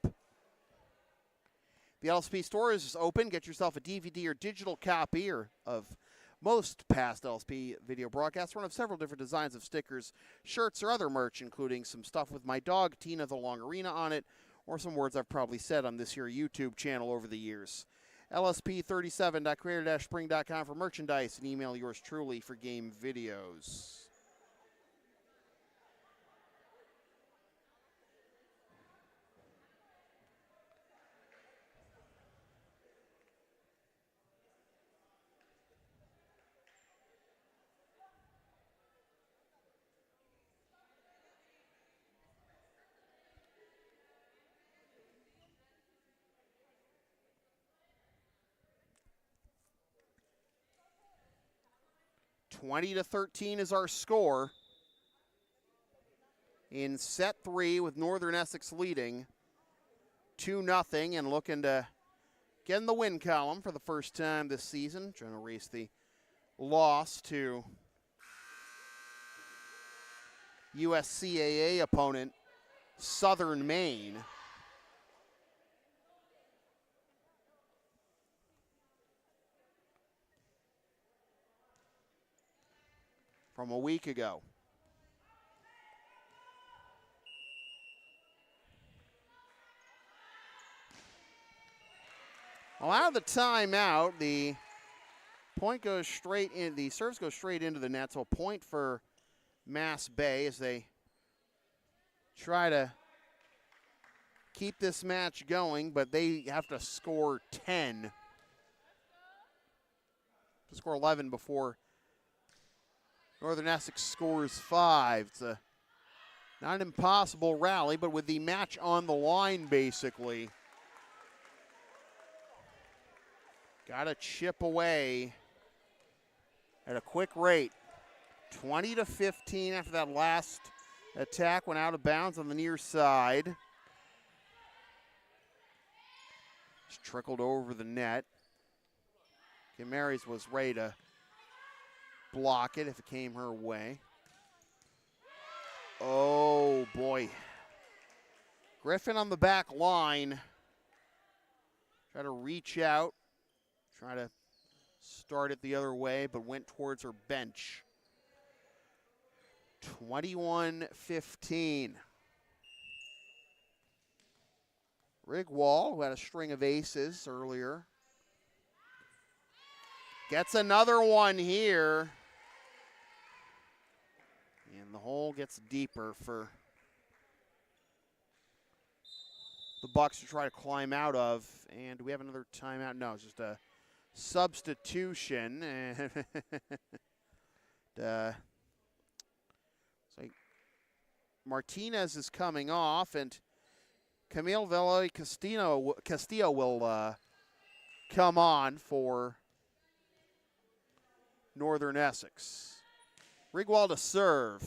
The LSP store is open. Get yourself a DVD or digital copy of most past LSP video broadcasts. One of several different designs of stickers, shirts, or other merch, including some stuff with my dog, Tina the Longarina, on it, or some words I've probably said on this here YouTube channel over the years. LSP37.creator-spring.com for merchandise, and email yours truly for game videos. (20-13) is our score in set 3, with Northern Essex leading 2-0 and looking to get in the win column for the first time this season. Trying to erase the loss to USCAA opponent Southern Maine. From a week ago. Well, out of the timeout, the point goes straight in. The serves go straight into the net. So a point for MassBay as they try to keep this match going, but they have to score 10. To score 11 before Northern Essex scores 5. It's not an impossible rally, but with the match on the line, basically. Got to chip away at a quick rate. 20-15 after that last attack went out of bounds on the near side. Just trickled over the net. Kim Marys was ready to block it if it came her way. Oh, boy. Griffin on the back line. Try to reach out. Try to start it the other way, but went towards her bench. 21-15. Rigwall, who had a string of aces earlier, gets another one here. And the hole gets deeper for the Bucks to try to climb out of. And do we have another timeout? No, it's just a substitution. So Martinez is coming off, and Camille Velo Castillo will come on for Northern Essex. Rigwall to serve.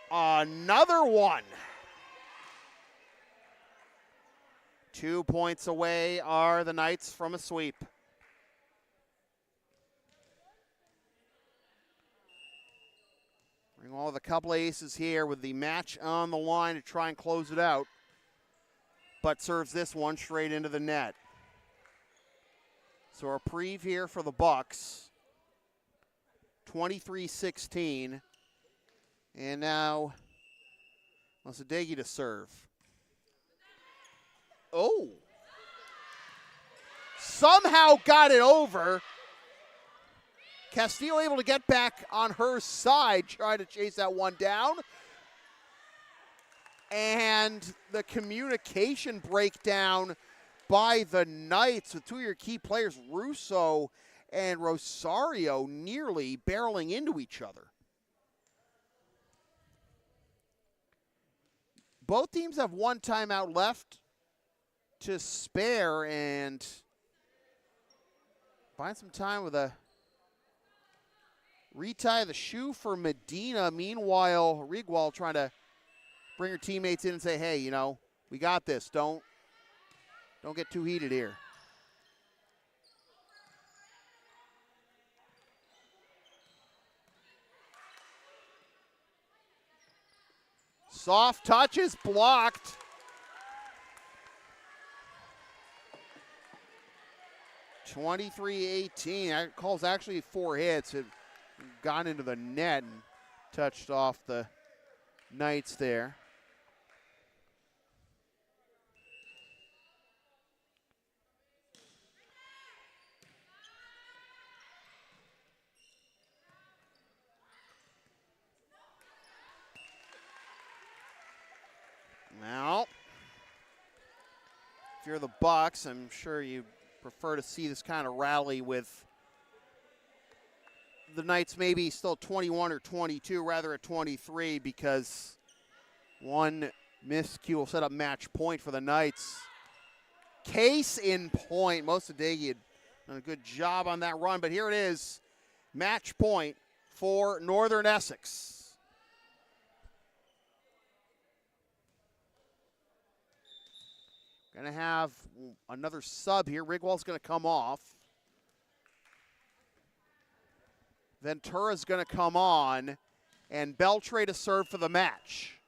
Another one. 2 points away are the Knights from a sweep. Rigwall with a couple aces here with the match on the line to try and close it out, but serves this one straight into the net. So a reprieve here for the Bucks. 23-16. And now Masadegi to serve. Oh. Somehow got it over. Castillo able to get back on her side, try to chase that one down. And the communication breakdown by the Knights with two of your key players, Russo and Rosario, nearly barreling into each other. Both teams have one timeout left to spare, and find some time with a retie the shoe for Medina. Meanwhile, Rigwald trying to bring her teammates in and say, hey, you know, we got this. Don't get too heated here. Soft touch is blocked. (23-18). That calls actually 4 hits. It got into the net and touched off the Knights there. Now, if you're the Bucks, I'm sure you prefer to see this kind of rally with the Knights maybe still 21 or 22, rather at 23, because one miscue will set up match point for the Knights. Case in point. Most of the day he had done a good job on that run, but here it is. Match point for Northern Essex. Going to have another sub here. Rigwald's going to come off. Ventura's going to come on, and Beltre to serve for the match.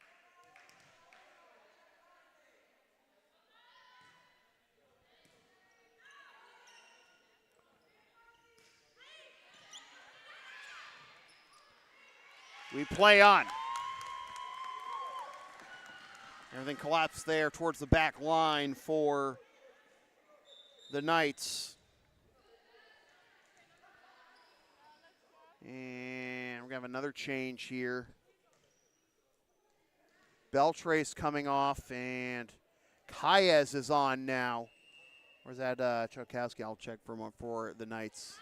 We play on. Everything collapsed there towards the back line for the Knights. And we're going to have another change here. Beltre's coming off, and Kaez is on now. Where's that Chokowski? I'll check for a moment for the Knights.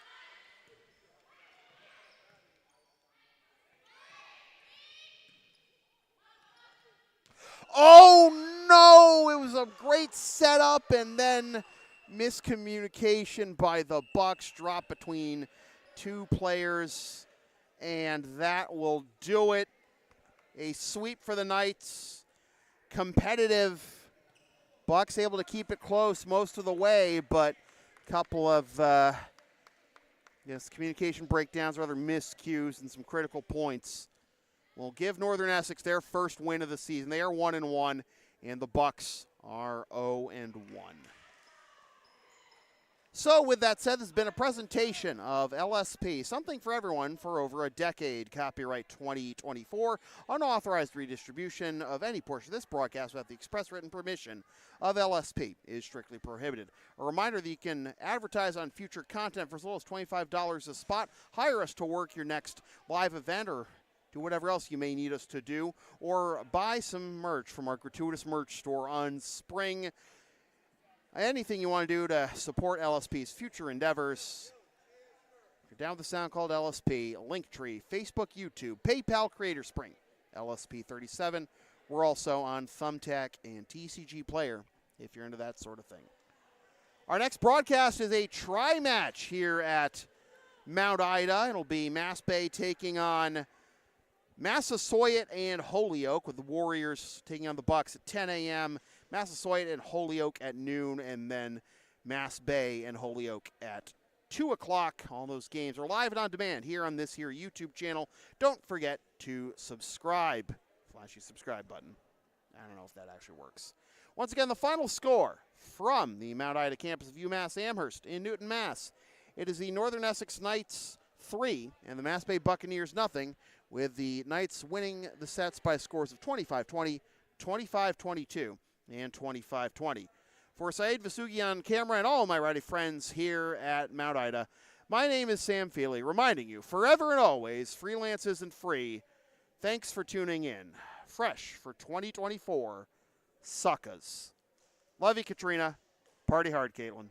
Oh, no! It was a great setup, and then miscommunication by the Bucks. Drop between two players, and that will do it. A sweep for the Knights. Competitive. Bucks able to keep it close most of the way, but a couple of communication breakdowns, rather miscues, and some critical points will give Northern Essex their first win of the season. They are 1-1, and the Bucks are 0-1. So with that said, this has been a presentation of LSP, something for everyone for over a decade. Copyright 2024. Unauthorized redistribution of any portion of this broadcast without the express written permission of LSP is strictly prohibited. A reminder that you can advertise on future content for as little as $25 a spot. Hire us to work your next live event or do whatever else you may need us to do, or buy some merch from our gratuitous merch store on Spring. Anything you want to do to support LSP's future endeavors. If you're down with the sound called LSP, Linktree, Facebook, YouTube, PayPal, Creator Spring, LSP37. We're also on Thumbtack and TCG Player if you're into that sort of thing. Our next broadcast is a tri-match here at Mount Ida. It'll be MassBay taking on Massasoit and Holyoke, with the Warriors taking on the Bucks at 10 a.m., Massasoit and Holyoke at noon, and then MassBay and Holyoke at 2 o'clock. All those games are live and on demand here on this here YouTube channel. Don't forget to subscribe. Flashy subscribe button. I don't know if that actually works. Once again, the final score from the Mount Ida campus of UMass Amherst in Newton, Mass. It is the Northern Essex Knights 3 and the MassBay Buccaneers 0, with the Knights winning the sets by scores of 25-20, 25-22, and 25-20. For Saeed Vasugi on camera and all of my righty friends here at Mount Ida, my name is Sam Feely, reminding you, forever and always, freelance isn't free. Thanks for tuning in. Fresh for 2024, suckas. Love you, Katrina. Party hard, Caitlin.